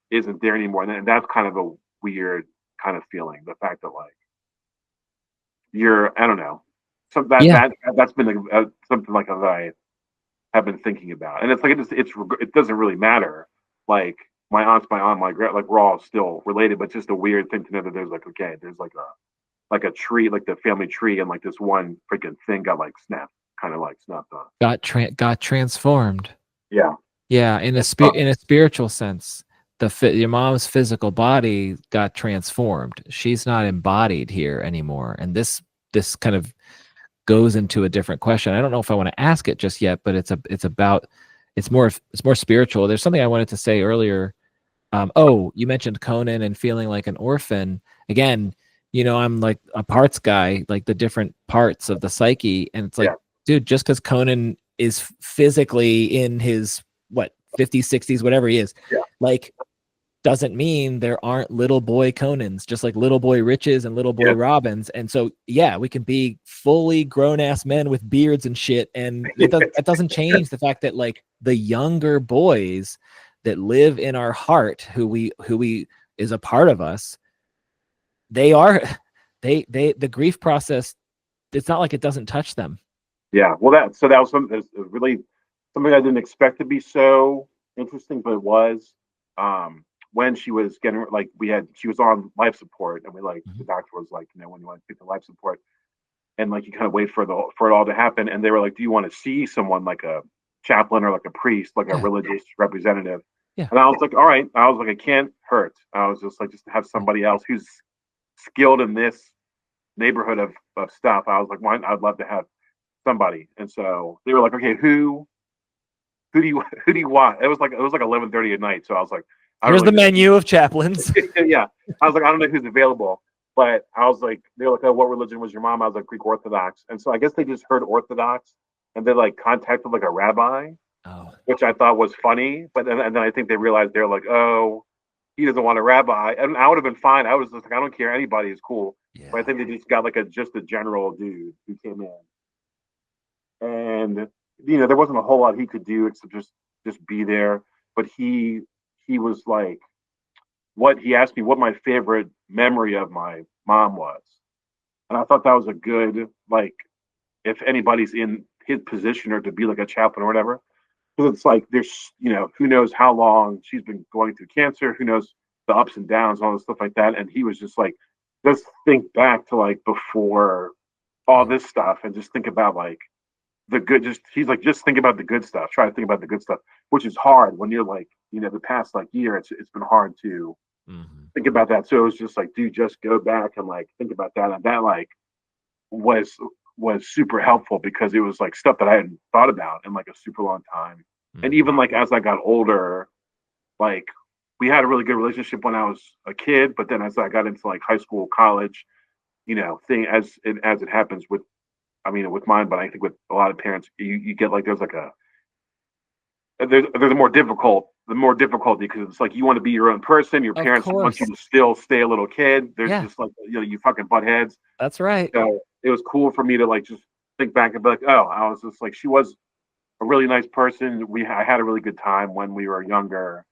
there anymore, and that's kind of a weird kind of feeling. The fact that like I don't know, so that's been something like that I have been thinking about, and it's like it doesn't really matter. Like my aunt's my aunt, my grand, like we're all still related, but just a weird thing to know that there's like okay, there's like a tree, like the family tree, and like this one freaking thing got like snapped on. Got transformed. Yeah. Yeah, in a spiritual sense. your mom's physical body got transformed. She's not embodied here anymore. And this kind of goes into a different question. I don't know if I want to ask it just yet, but it's more spiritual. There's something I wanted to say earlier. You mentioned Conan and feeling like an orphan. Again, I'm like a parts guy, like the different parts of the psyche. And it's like, Yeah. dude, just because Conan is physically in his, what, 50s, 60s, whatever he is, Yeah. like, doesn't mean there aren't little boy Conans, just like little boy Riches and little boy Yeah. Robins. And so, yeah, we can be fully grown ass men with beards and shit. And that doesn't change the fact that like the younger boys that live in our heart, who we is a part of us, they are, the grief process, it's not like it doesn't touch them. Yeah. Well, that was really something I didn't expect to be so interesting, but it was. When she was getting like she was on life support, and we like the doctor was like, when you want to take the life support, and like you kind of wait for it all to happen, and they were like, do you want to see someone like a chaplain or like a priest, like a religious representative? Yeah. And I was like, all right. I was like, it can't hurt. I was just like, just to have somebody else who's skilled in this neighborhood of stuff. I was like, why? I'd love to have somebody. And so they were like, okay, who do you want? It was like 11:30 at night. So I was like, here's the menu of chaplains. Yeah. I was like, I don't know who's available. But I was like, they were like, oh, what religion was your mom? I was like, Greek Orthodox. And so I guess they just heard Orthodox and they like contacted like a rabbi, which I thought was funny. But then I think they realized they're like, oh, he doesn't want a rabbi. And I would have been fine. I was just like, I don't care. Anybody is cool. Yeah. But I think they just got like just a general dude who came in. And, there wasn't a whole lot he could do except just be there. But he was like, he asked me what my favorite memory of my mom was. And I thought that was a good, like, if anybody's in his position or to be like a chaplain or whatever, because it's like, there's, who knows how long she's been going through cancer, who knows the ups and downs, all this stuff like that. And he was just like, just think back to like before all this stuff and just think about like the good, he's like, just think about the good stuff. Try to think about the good stuff, which is hard when you're like, the past like year, it's been hard to think about that. So it was just like, dude, just go back and like think about that. And that like was super helpful because it was like stuff that I hadn't thought about in like a super long time. And even like as I got older, like we had a really good relationship when I was a kid, but then as I got into like high school, college, thing as it happens with, with mine, but I think with a lot of parents, you get like there's a more difficulty because it's like you want to be your own person. Your parents want you to still stay a little kid. There's just like you fucking butt heads. That's right. So it was cool for me to like just think back and be like, oh, I was just like, she was a really nice person. I had a really good time when we were younger.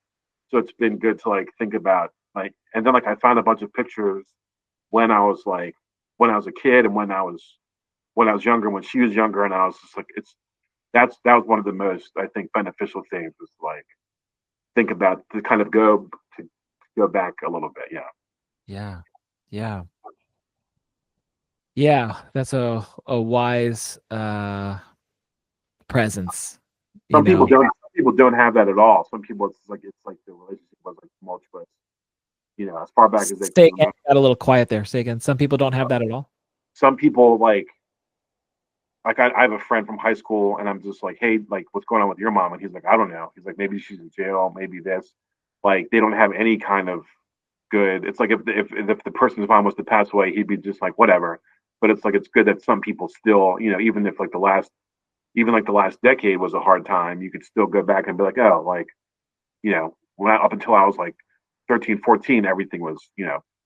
So it's been good to like think about like, and then like I found a bunch of pictures when I was a kid and when I was younger, when she was younger, and I was just like, that was one of the most, I think, beneficial things was like think about to kind of go back a little bit. Yeah, that's a wise presence. Some people don't have that at all. Some people it's like the relationship was like tumultuous, as far back as they can remember. Got a little quiet there. Say again. Some people don't have that at all. Some people like I have a friend from high school, and I'm just like, hey, like, what's going on with your mom? And he's like, I don't know. He's like, maybe she's in jail, maybe this. Like, they don't have any kind of good. It's like if the person's mom was to pass away, he'd be just like, whatever. But it's like it's good that some people still, even if like the last decade was a hard time, you could still go back and be like, oh, like, up until I was like 13, 14, everything was,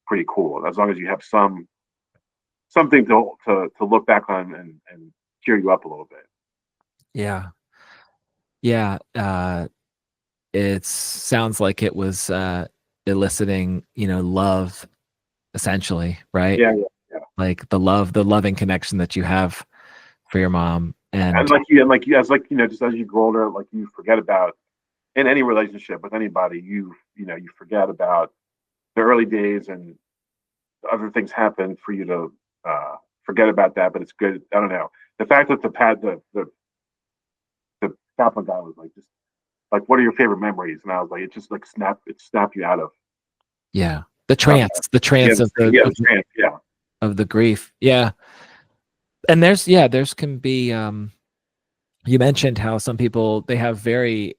pretty cool. As long as you have something to look back on and cheer you up a little bit. Yeah. It sounds like it was eliciting, love, essentially, right? Yeah. Like the loving connection that you have for your mom, and just as you grow older, like you forget about in any relationship with anybody, you forget about the early days and other things happen for you to forget about that. But it's good. I don't know, the fact that the chaplain guy was like just like, what are your favorite memories? And I was like, it just like it snapped you out of Yeah. stuff. The Yeah, trance of the trance. Yeah, of the grief. Yeah. And there's can be you mentioned how some people they have very,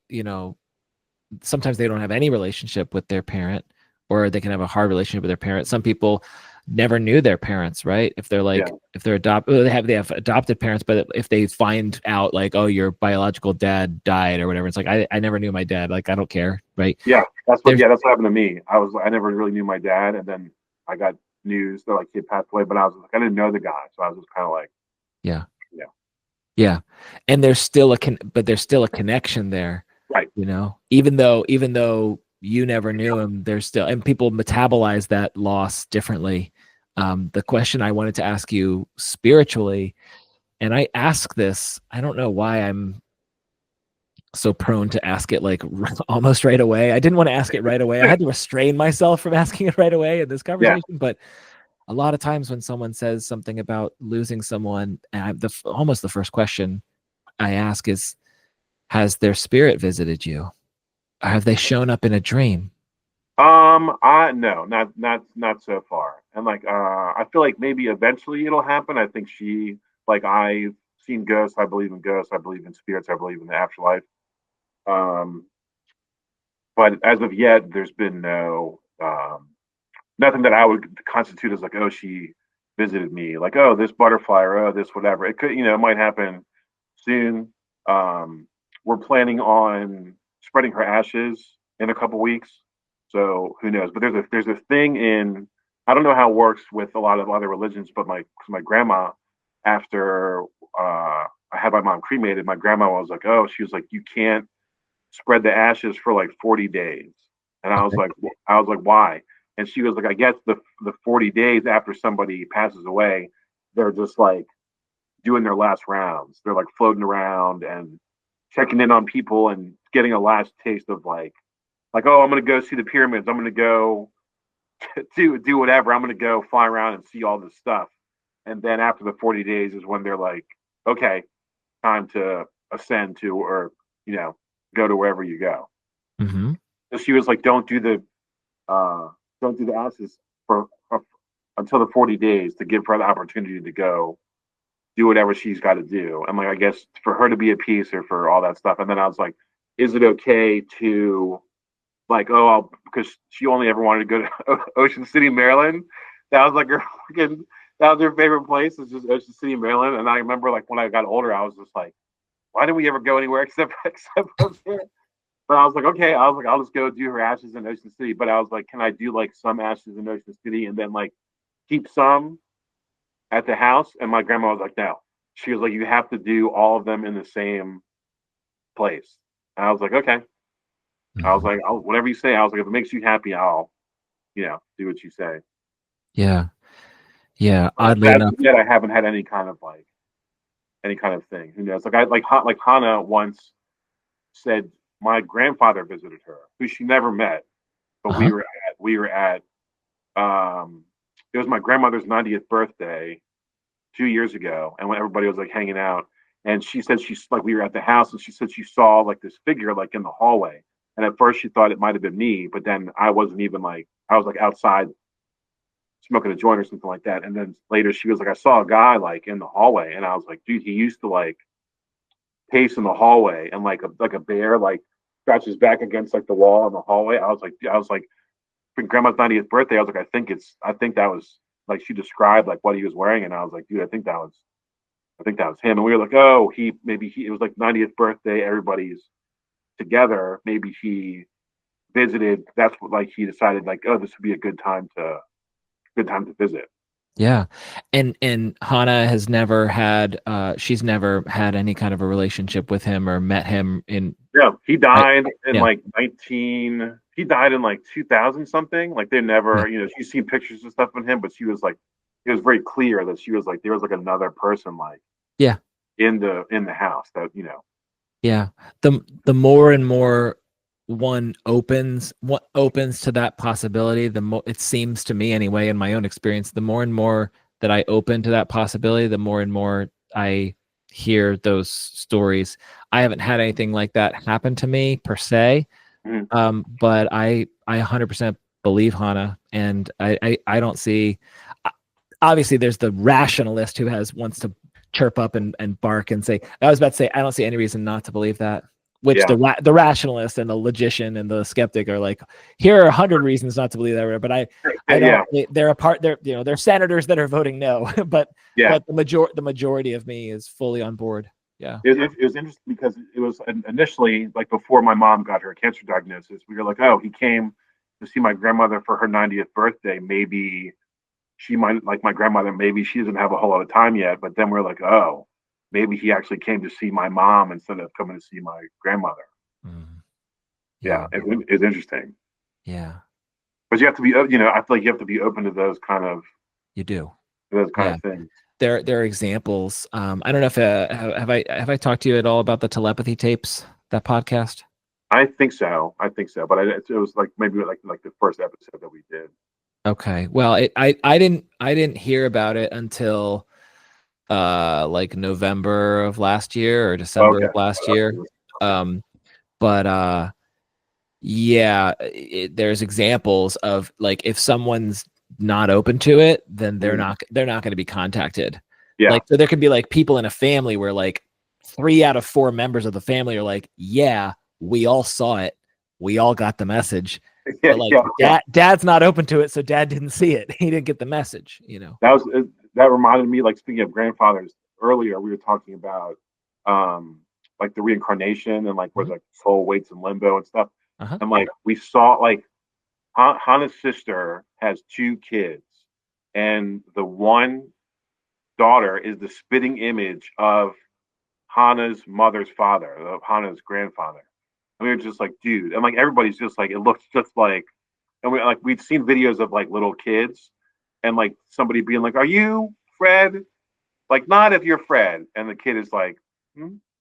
sometimes they don't have any relationship with their parent, or they can have a hard relationship with their parent. Some people never knew their parents, right? If they're yeah, like, if they're adopted, they have adopted parents, but if they find out like, oh, your biological dad died or whatever, it's like, I never knew my dad. Like, I don't care, right? yeah. There's, That's what happened to me. I never really knew my dad, and then I got news that like he had passed away, but I was like, I didn't know the guy, so I was just kind of like, yeah, yeah, yeah. And there's still but there's still a connection there, right, even though you never knew him, there's still, and people metabolize that loss differently. The question I wanted to ask you spiritually, and I ask this, I don't know why I'm so prone to ask it like almost right away. I didn't want to ask it right away. I had to restrain myself from asking it right away in this yeah. conversation. But a lot of times when someone says something about losing someone, and almost the first question I ask is, has their spirit visited you? Have they shown up in a dream? I no, not so far. And like, I feel like maybe eventually it'll happen. I think I've seen ghosts. I believe in ghosts. I believe in spirits. I believe in the afterlife. Um, but as of yet, there's been nothing that I would constitute as like, oh, she visited me. Like, oh, this butterfly or oh, this whatever. It could, it might happen soon. Um, we're planning on spreading her ashes in a couple weeks, so who knows? But there's a thing in, I don't know how it works with a lot of other religions, but my grandma, after I had my mom cremated, my grandma was like, oh, she was like, you can't spread the ashes for like 40 days. And Okay. I was like, why? And she was like, I guess the 40 days after somebody passes away, they're just like doing their last rounds. They're like floating around and checking in on people and getting a last taste of oh, I'm gonna go see the pyramids. I'm gonna go do whatever. I'm gonna go fly around and see all this stuff. And then after the 40 days is when they're like, okay, time to ascend to, or you know go to wherever you go. Mm-hmm. So she was like, uh, don't do the ashes for until the 40 days to give her the opportunity to go do whatever she's got to do. And like, I guess for her to be at peace or for all that stuff. And then I was like, is it okay to like, because she only ever wanted to go to Ocean City, Maryland. That was like her fucking, that was her favorite place, is just Ocean City, Maryland. And I remember like when I got older, I was just like, why didn't we ever go anywhere except up here? But I was like, okay, I was like, I'll just go do her ashes in Ocean City. But I was like, can I do like some ashes in Ocean City and then like keep some at the house? And my grandma was like, no. She was like, you have to do all of them in the same place. And I was like, okay. I was Mm-hmm. like, whatever you say. I was like, if it makes you happy, I'll, do what you say. Yeah. Yeah. Oddly As enough. of yet, I haven't had any kind of thing. Who knows? Like Hannah once said, my grandfather visited her, who she never met, but Uh-huh. we were at it was my grandmother's 90th birthday 2 years ago, and when everybody was like hanging out, and she said she's like we were at the house, and she said she saw like this figure like in the hallway, and at first she thought it might have been me, but then I wasn't even like I was like outside smoking a joint or something like that, and then later she was like I saw a guy like in the hallway, and I was like, dude, he used to like pace in the hallway and like a bear like scratch his back against like the wall in the hallway. I was like for grandma's 90th birthday, I was like, I think that was like she described like what he was wearing, and I was like, dude, I think that was him. And we were like, oh, it was like 90th birthday, everybody's together. Maybe he visited. That's what like he decided like, oh, this would be a good time to visit. Yeah. And Hana has never had she's never had any kind of a relationship with him or met him in Yeah, he right? died in Yeah. like 19. He died in like 2000 something. Like they Yeah. never, she's seen pictures and stuff of him, but she was like, it was very clear that she was like there was like another person like Yeah. in the house that Yeah. The more and more one opens to that possibility, the more it seems to me anyway, in my own experience, the more and more that I open to that possibility, the more and more I hear those stories. I haven't had anything like that happen to me per se. But I 100% believe Hannah, and I don't see. Obviously, there's the rationalist who wants to chirp up and bark and say. I was about to say I don't see any reason not to believe that. Which the rationalist and the logician and the skeptic are like, here are 100 reasons not to believe that. But I don't. They're a part. They're senators that are voting no. but the majority of me is fully on board. Yeah. It was interesting because it was initially like before my mom got her cancer diagnosis, we were like, oh, he came to see my grandmother for her 90th birthday. Maybe she might like my grandmother. Maybe she doesn't have a whole lot of time yet. But then we're like, oh, maybe he actually came to see my mom instead of coming to see my grandmother. Yeah, it's interesting. Yeah. But you have to be, I feel like you have to be open to those kind of. You do. Those kind of things. There are examples. I don't know if have I talked to you at all about the telepathy tapes, that podcast? I think so, but it was like maybe like the first episode that we did. Okay, well, I didn't hear about it until like November of last year or December of last year. But there's examples of like if someone's not open to it, then they're not going to be contacted. Yeah. Like, so there could be like people in a family where like 3 out of 4 members of the family are like, yeah, we all saw it. We all got the message. But like dad's not open to it. So dad didn't see it. He didn't get the message, That reminded me, like speaking of grandfathers earlier, we were talking about, like the reincarnation and like where the soul waits in limbo and stuff. And like, we saw like Hannah's sister has 2 kids and the one daughter is the spitting image of Hannah's mother's father, of Hannah's grandfather. And we were just like, dude, and like everybody's just like, it looks just like, and we'd seen videos of like little kids and like somebody being like, are you Fred? Like, not if you're Fred. And the kid is like,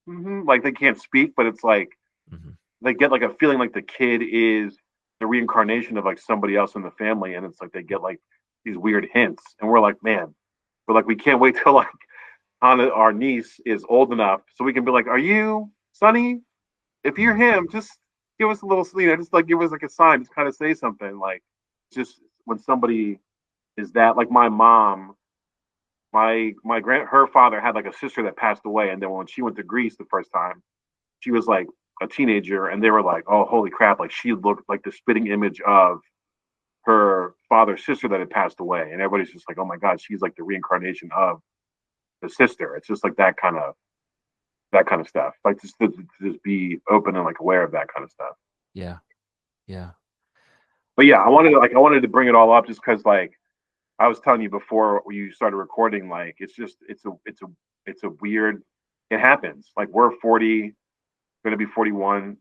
like they can't speak, but it's like they get like a feeling like the kid is the reincarnation of like somebody else in the family, and it's like they get like these weird hints, and we're like, man, we can't wait till like Hannah, our niece, is old enough so we can be like, are you Sonny? If you're him, just give us a little, just like give us like a sign, just kind of say something. Like, just when somebody is that, like my mom, her father had like a sister that passed away, and then when she went to Greece the first time, she was like a teenager, and they were like, oh, holy crap, like she looked like the spitting image of her father's sister that had passed away, and everybody's just like, oh my god, she's like the reincarnation of the sister. It's just like that kind of stuff, like just to just be open and like aware of that kind of stuff. Yeah But yeah, I wanted to bring it all up just because like I was telling you before you started recording, like it's a weird, it happens. Like we're 40, gonna be 41.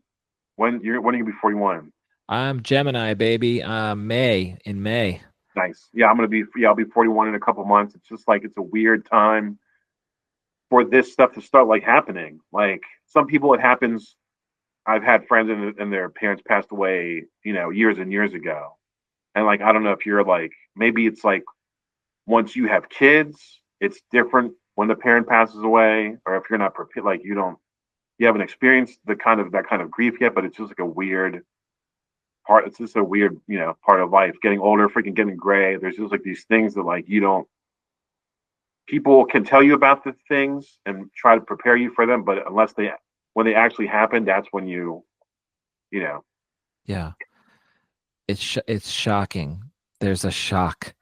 When are you gonna be 41? I'm Gemini, baby. In May. Nice. Yeah, I'll be 41 in a couple months. It's just like it's a weird time for this stuff to start like happening. Like some people, it happens. I've had friends and their parents passed away, years and years ago. And like I don't know if you're like, maybe it's like once you have kids, it's different when the parent passes away, or if you're not prepared, like you haven't experienced that kind of grief yet, but it's just like a weird part. It's just a weird, part of life. Getting older, freaking getting gray. There's just like these things that like people can tell you about the things and try to prepare you for them, but when they actually happen, that's when Yeah. It's shocking. There's a shock.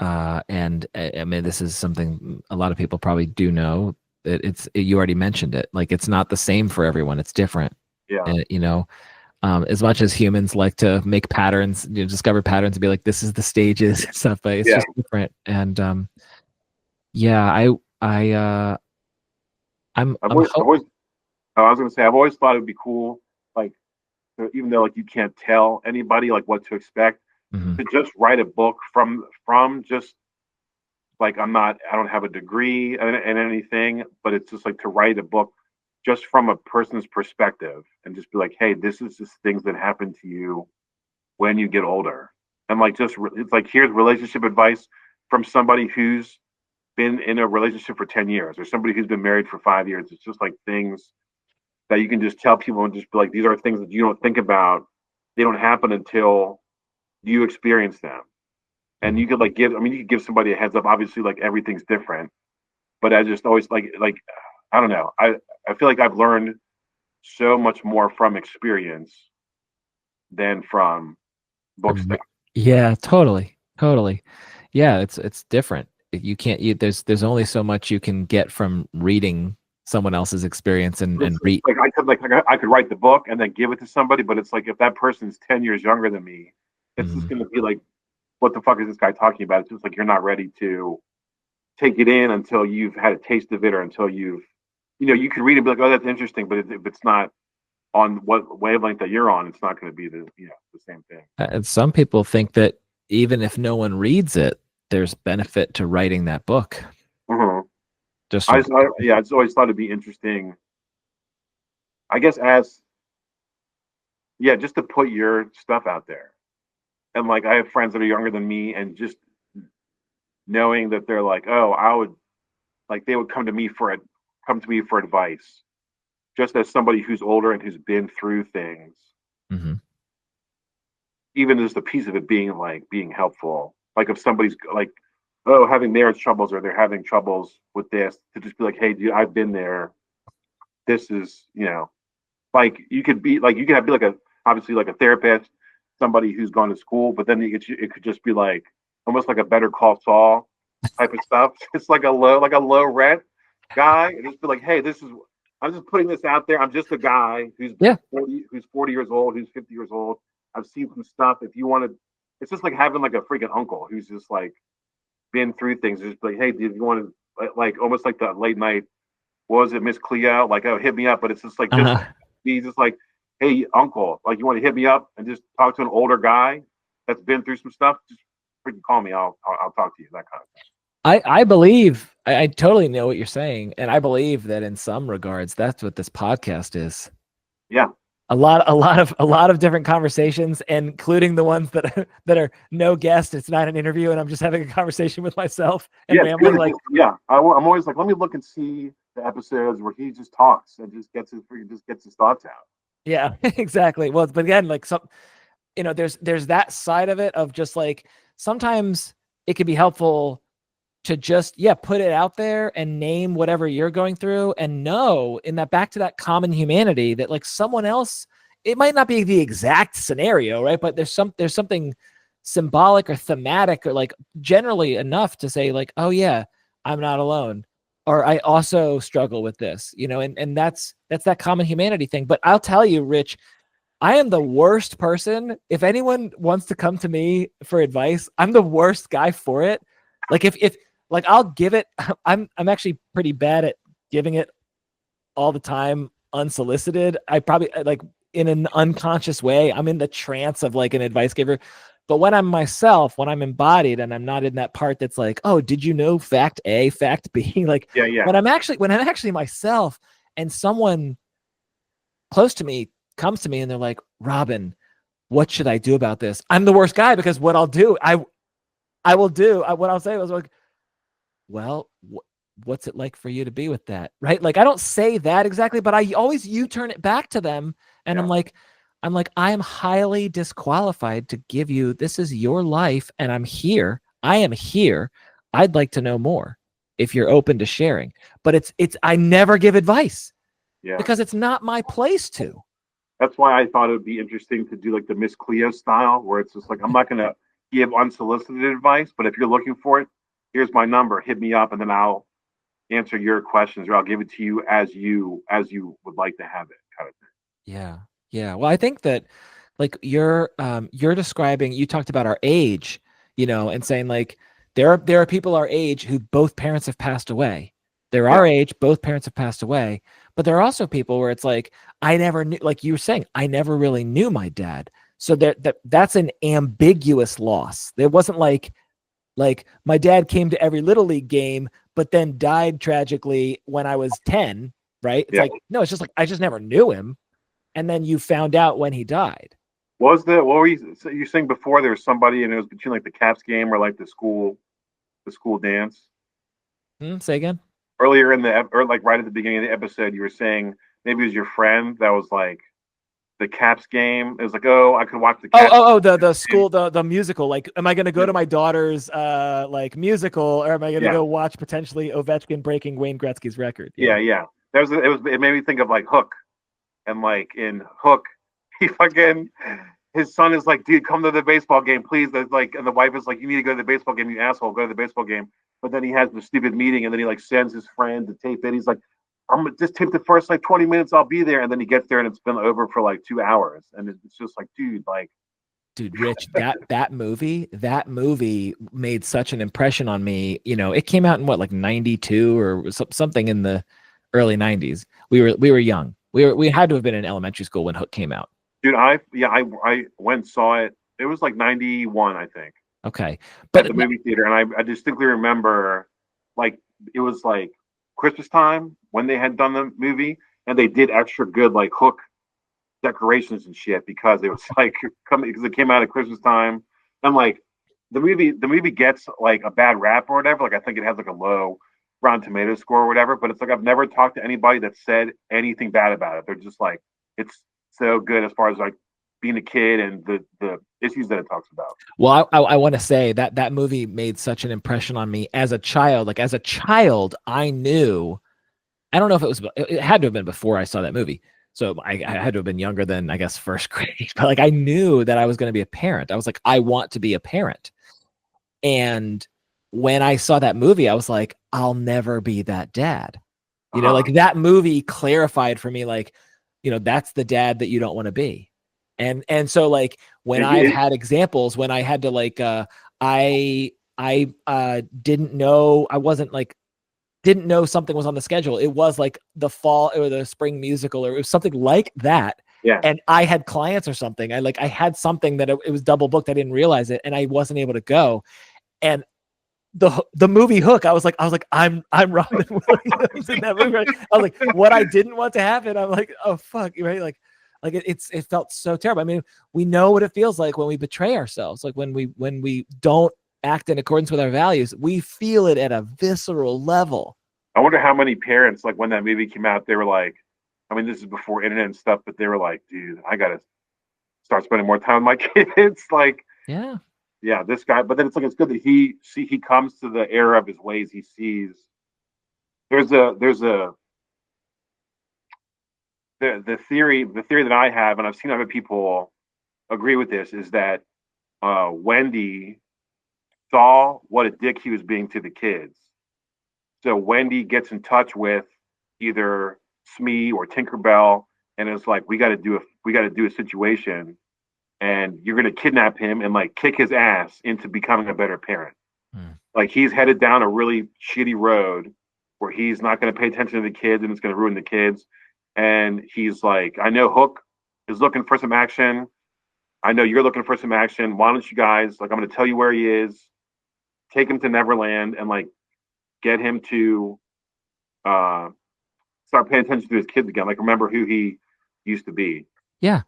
And I mean, this is something a lot of people probably do know. You already mentioned it. Like, it's not the same for everyone. It's different. Yeah. And, as much as humans like to make patterns, discover patterns and be like, this is the stages and stuff, but it's just different. And, I was gonna say, I've always thought it'd be cool, like, even though like you can't tell anybody like what to expect, to just write a book from just like I don't have a degree in anything, but it's just like to write a book just from a person's perspective and just be like, hey, this is just things that happen to you when you get older, and like it's like here's relationship advice from somebody who's been in a relationship for 10 years or somebody who's been married for 5 years. It's just like things that you can just tell people and just be like, these are things that you don't think about. They don't happen until you experience them. And you could like give, I mean, you could give somebody a heads up. Obviously, like everything's different, but I just always like, I don't know. I feel like I've learned so much more from experience than from books. Yeah, totally. Totally. Yeah, it's different. You can't there's only so much you can get from reading someone else's experience and read. Like I could write the book and then give it to somebody, but it's like if that person's 10 years younger than me, it's just going to be like, what the fuck is this guy talking about? It's just like you're not ready to take it in until you've had a taste of it, or until you've, you can read it and be like, oh, that's interesting, but if it's not on what wavelength that you're on, it's not going to be the same thing. And some people think that even if no one reads it, there's benefit to writing that book. Mm-hmm. Just I just always thought it'd be interesting, I guess, just to put your stuff out there. And like I have friends that are younger than me, and just knowing that they're like, oh, they would come to me for advice, just as somebody who's older and who's been through things. Mm-hmm. Even just a piece of it being helpful. Like if somebody's like, oh, having marriage troubles, or they're having troubles with this, to just be like, hey, dude, I've been there. This is, like you could be like obviously like a therapist, somebody who's gone to school, but then it could just be like almost like a Better Call Saul type of stuff. It's like a low rent guy, and just be like, hey, I'm just putting this out there. I'm just a guy who's 40 years old, who's 50 years old. I've seen some stuff. If you want to, it's just like having like a freaking uncle who's just like been through things. Just like, hey, if you want to, like almost like the late night, what was it, Miss Cleo? Like, oh, hit me up. But it's just like be just like, hey, uncle, like you want to hit me up and just talk to an older guy that's been through some stuff. Just freaking call me. I'll talk to you. That kind of thing. I believe I totally know what you're saying, and I believe that in some regards that's what this podcast is. Yeah. A lot of different conversations, including the ones that are no guest. It's not an interview, and I'm just having a conversation with myself and rambling. Like, I'm always like, let me look and see the episodes where he just talks and just gets his thoughts out. Yeah, exactly. Well, but again, like there's that side of it of just like sometimes it can be helpful to just put it out there and name whatever you're going through, and know in that back to that common humanity that like someone else, it might not be the exact scenario, right? But there's something symbolic or thematic or like generally enough to say like, oh yeah, I'm not alone, or I also struggle with this, and that's that common humanity thing. But I'll tell you, Rich, I am the worst person. If anyone wants to come to me for advice, I'm the worst guy for it. Like if like I'll give it, I'm actually pretty bad at giving it all the time unsolicited. I probably like in an unconscious way, I'm in the trance of like an advice giver. But when I'm myself, when I'm embodied and I'm not in that part that's like, oh, did you know fact A, fact B? Like when I'm actually myself, and someone close to me comes to me and they're like, Robin, what should I do about this? I'm the worst guy, because what I'll do, what I'll say was like, well, what's it like for you to be with that? Right? Like, I don't say that exactly, but I always turn it back to them. And I'm like, I am highly disqualified to give you, this is your life. And I am here. I'd like to know more if you're open to sharing, but I never give advice because it's not my place to. That's why I thought it would be interesting to do like the Miss Cleo style, where it's just like, I'm not going to give unsolicited advice, but if you're looking for it, here's my number, hit me up, and then I'll answer your questions, or I'll give it to you as you would like to have it, kind of thing. Yeah. Well, I think that like you're describing, you talked about our age, and saying like there are people our age who both parents have passed away. They're our age, both parents have passed away, but there are also people where it's like, I never knew, like you were saying, I never really knew my dad. So that's an ambiguous loss. There wasn't like my dad came to every Little League game, but then died tragically when I was 10, right? It's like, no, it's just like, I just never knew him. And then you found out when he died. What were you saying before? There was somebody, and it was between like the Caps game or like the school dance. Say again. Earlier in the or like right at the beginning of the episode, you were saying maybe it was your friend that was like the Caps game. It was like, oh, I could watch the Caps. The school, the musical. Like, am I going to go to my daughter's like musical, or am I going to Yeah, go watch potentially Ovechkin breaking Wayne Gretzky's record? yeah, Yeah. yeah. That was it. Made me think of like Hook, and like in Hook, he fucking his son is like, dude, come to the baseball game, please. There's like, and the wife is like, you need to go to the baseball game, you asshole, go to the baseball game. But then he has the stupid meeting, and then he like sends his friend to tape it. He's like, I'm gonna just tape the first like 20 minutes, I'll be there. And then he gets there, and it's been over for like 2 hours, and it's just like, dude, like, Dude, Rich, that movie made such an impression on me. You know, it came out in what, like 92 or something in the early 90s. We were young. We had to have been in elementary school when Hook came out. dude, I went and saw it. It was like 91, I think, Okay. at But the movie theater, and I distinctly remember like it was like Christmas time when they had done the movie, and they did extra good like Hook decorations and shit because it was like coming because it came out at Christmas time. And like the movie gets like a bad rap or whatever. Like I think it has like a low Rotten Tomato score or whatever. But it's like I've never talked to anybody that said anything bad about it. They're just like it's so good as far as like being a kid and the issues that it talks about. well, I want to say that that movie made such an impression on me as a child. Like as a child, I knew. I don't know if it was. It had to have been before I saw that movie. So I had to have been younger than I guess first grade. But like I knew that I was going to be a parent. I was like, I want to be a parent. And when I saw that movie, I was like, I'll never be that dad. You know, Uh-huh. like that movie clarified for me, like, you know, that's the dad that you don't want to be. And so like when I've It, had examples, when I had to like I didn't know, I wasn't like didn't know something was on the schedule. It was like the fall or the spring musical, or it was something like that. yeah, And I had clients or something. I had something that it was double booked. I didn't realize it, and I wasn't able to go. And the movie Hook, I was like, I'm Robin Williams in that movie. Right? I was like, what I didn't want to happen. I'm like, oh fuck, right? Like it felt so terrible. I mean, we know what it feels like when we betray ourselves, like when we don't act in accordance with our values. We feel it at a visceral level. I wonder how many parents like when that movie came out, they were like, I mean, this is before internet and stuff, but they were like, dude, I gotta start spending more time with my kids. Like, Yeah. yeah, this guy. But then it's like it's good that he comes to the error of his ways. He sees there's a the theory that I have, and I've seen other people agree with this, is that Wendy saw what a dick he was being to the kids. So Wendy gets in touch with either Smee or Tinkerbell, and it's like we got to do a situation, and you're gonna kidnap him and like kick his ass into becoming a better parent. Hmm. Like he's headed down a really shitty road where he's not going to pay attention to the kids and it's going to ruin the kids. And he's like, I know Hook is looking for some action. I know you're looking for some action. Why don't you guys, like, I'm going to tell you where he is, take him to Neverland and like get him to uh, start paying attention to his kids again. Like, remember who he used to be. Yeah.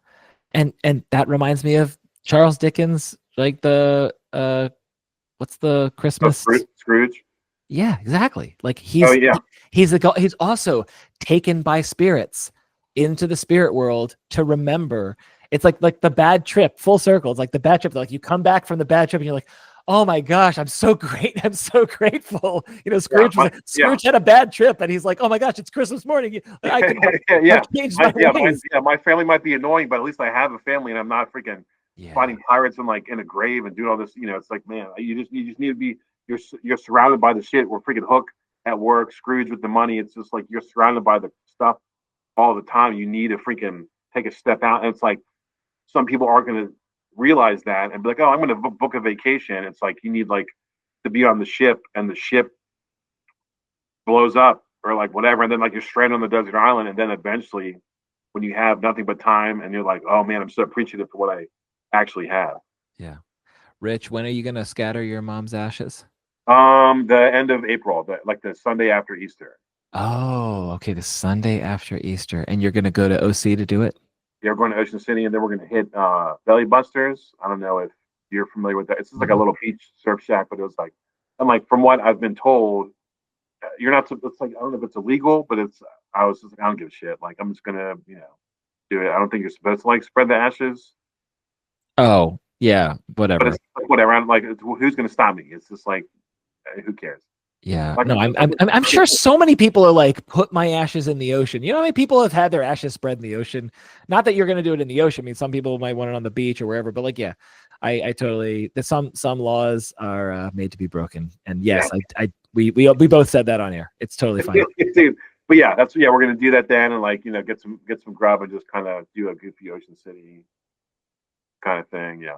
And that reminds me of Charles Dickens, like the what's the Oh, Christmas? Scrooge. Yeah, exactly. Like Oh, yeah. he's also taken by spirits into the spirit world to remember. It's like the bad trip, full circle. It's like the bad trip. Like you come back from the bad trip and you're like, oh my gosh, I'm so great. I'm so grateful. You know, Yeah. Yeah. Scrooge had a bad trip and he's like, oh my gosh, it's Christmas morning. Yeah. I've changed my ways. My family might be annoying, but at least I have a family and I'm not freaking Yeah. fighting pirates and like in a grave and doing all this. It's like, man, you just need to be you're surrounded by the shit. We're freaking Hook at work, Scrooge with the money. It's just like you're surrounded by the stuff all the time. You need to freaking take a step out. And it's like some people aren't going to realize that and be like, oh, I'm going to book a vacation. It's like you need like to be on the ship and the ship blows up or like whatever, and then like you're stranded on the desert island, and then eventually when you have nothing but time and you're like, oh man, I'm so appreciative for what I actually have. Yeah. Rich, when are you gonna scatter your mom's ashes? The end of April, like the Sunday after Easter. Oh, okay. The Sunday after Easter. And you're gonna go to OC to do it? Yeah, we're going to Ocean City, and then we're going to hit Belly Busters. I don't know if you're familiar with that. It's just like a Mhm. little beach surf shack, but it was like, and like from what I've been told, you're not. It's like I don't know if it's illegal, but it's. I was just like, I don't give a shit. Like I'm just gonna, do it. I don't think you're supposed to like spread the ashes, Oh, yeah, but whatever. it's like whatever. I'm like, who's gonna stop me? It's just like, who cares? Yeah, Like, no, I'm sure so many people are like, put my ashes in the ocean. You know how many people have had their ashes spread in the ocean? Not that you're going to do it in the ocean. I mean, some people might want it on the beach or wherever, but like, yeah, I totally. There's some laws are made to be broken, and yeah, yes, we both said that on air. It's totally fine. dude. But yeah, we're gonna do that then, and like get some grub and just kind of do a goofy Ocean City kind of thing. Yeah,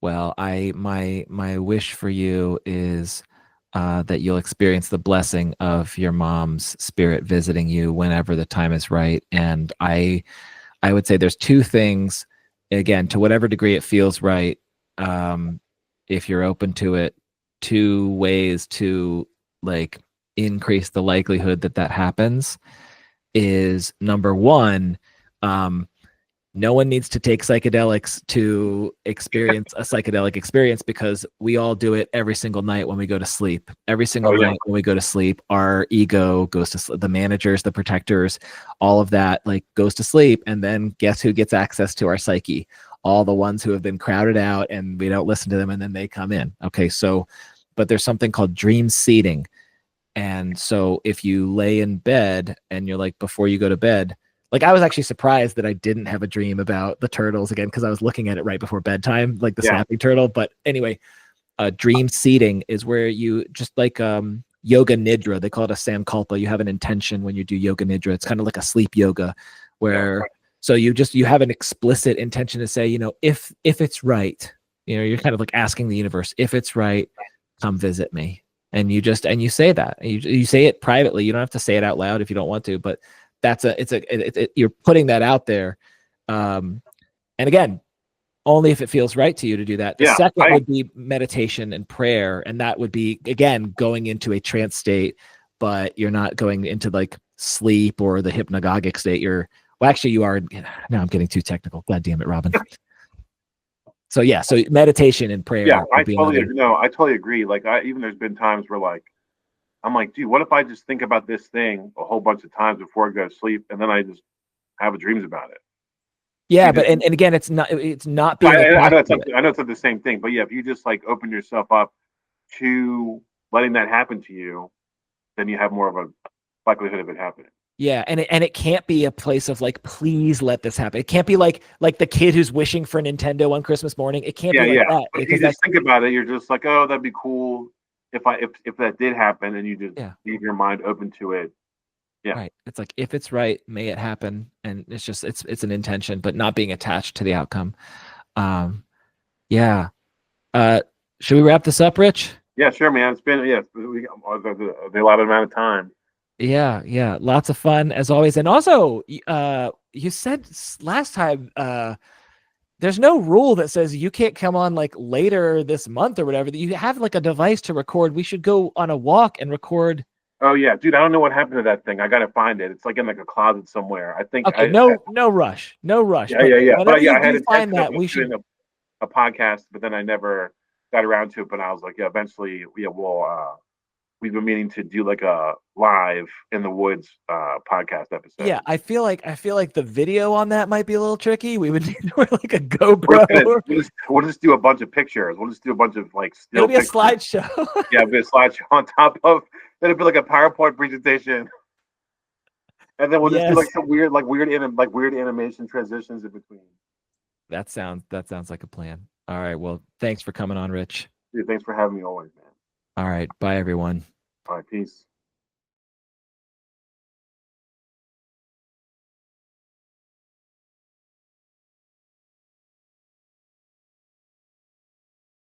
Well, my wish for you is that you'll experience the blessing of your mom's spirit visiting you whenever the time is right. And I would say there's two things, again, to whatever degree it feels right, if you're open to it, two ways to like increase the likelihood that that happens is number one, um, no one needs to take psychedelics to experience a psychedelic experience because we all do it every single night when we go to sleep. Every single oh yeah, night when we go to sleep, our ego goes to sleep. The managers, the protectors, all of that like goes to sleep. And then guess who gets access to our psyche? All the ones who have been crowded out and we don't listen to them and then they come in. Okay. So, but there's something called dream seeding. And so if you lay in bed and you're like, before you go to bed, like I was actually surprised that I didn't have a dream about the turtles again because I was looking at it right before bedtime, like the yeah. snapping turtle. But anyway, dream seeding is where you just like yoga nidra. They call it a sankalpa. You have an intention when you do yoga nidra. It's kind of like a sleep yoga, Yeah. where so you have an explicit intention to say, if it's right, you're kind of like asking the universe, if it's right, come visit me. And you say that you say it privately. You don't have to say it out loud if you don't want to, but you're putting that out there. And again, only if it feels right to you to do that. The Yeah, second would be meditation and prayer. And that would be, again, going into a trance state, but you're not going into like sleep or the hypnagogic state. Well, actually you are. Now I'm getting too technical. God damn it, Robin. So yeah, so meditation and yeah. prayer I would be totally another. no, I totally agree. Like even there's been times where like I'm like, dude, what if I just think about this thing a whole bunch of times before I go to sleep, and then I just have dreams about it. Yeah, You but just, and again, it's not being I know attached it's to it. I know it's not the same thing, but yeah, if you just like open yourself up to letting that happen to you, then you have more of a likelihood of it happening. Yeah, and it can't be a place of like, please let this happen. It can't be like the kid who's wishing for Nintendo on Christmas morning. It can't Yeah, be like yeah. that But if you because just that's think about it, you're just like, oh, that'd be cool if that did happen, and you just yeah, leave your mind open to it. Yeah, right. It's like if it's right, may it happen, and it's just it's an intention, but not being attached to the outcome. Um, yeah. Uh, should we wrap this up, Rich? yeah, sure, man. It's been we got the allotted amount of time. Yeah, yeah, lots of fun as always. And also, you said last time, there's no rule that says you can't come on like later this month or whatever. That you have like a device to record. We should go on a walk and record. Oh yeah, dude, I don't know what happened to that thing. I gotta find it. It's like in like a closet somewhere. I think Okay, no rush, no rush. yeah, But yeah, yeah. whenever But yeah, you I had do find intention of that, we should. doing a podcast, but then I never got around to it. But I was like, yeah, eventually, yeah, we've been meaning to do like a live in the woods podcast Yeah, episode. I feel like the video on that might be a little tricky. We would need to wear like a We're just gonna GoPro. we'll just do a bunch of pictures. We'll just do a bunch of like It'll still be a pictures. slideshow. Yeah, a bit of slideshow on top of. Then it'll be like a PowerPoint presentation, and then we'll just do like Yes. some weird animation transitions in between. That sounds like a plan. All right. Well, thanks for coming on, Rich. Dude, thanks for having me always, man. All right. Bye, everyone. All right, peace.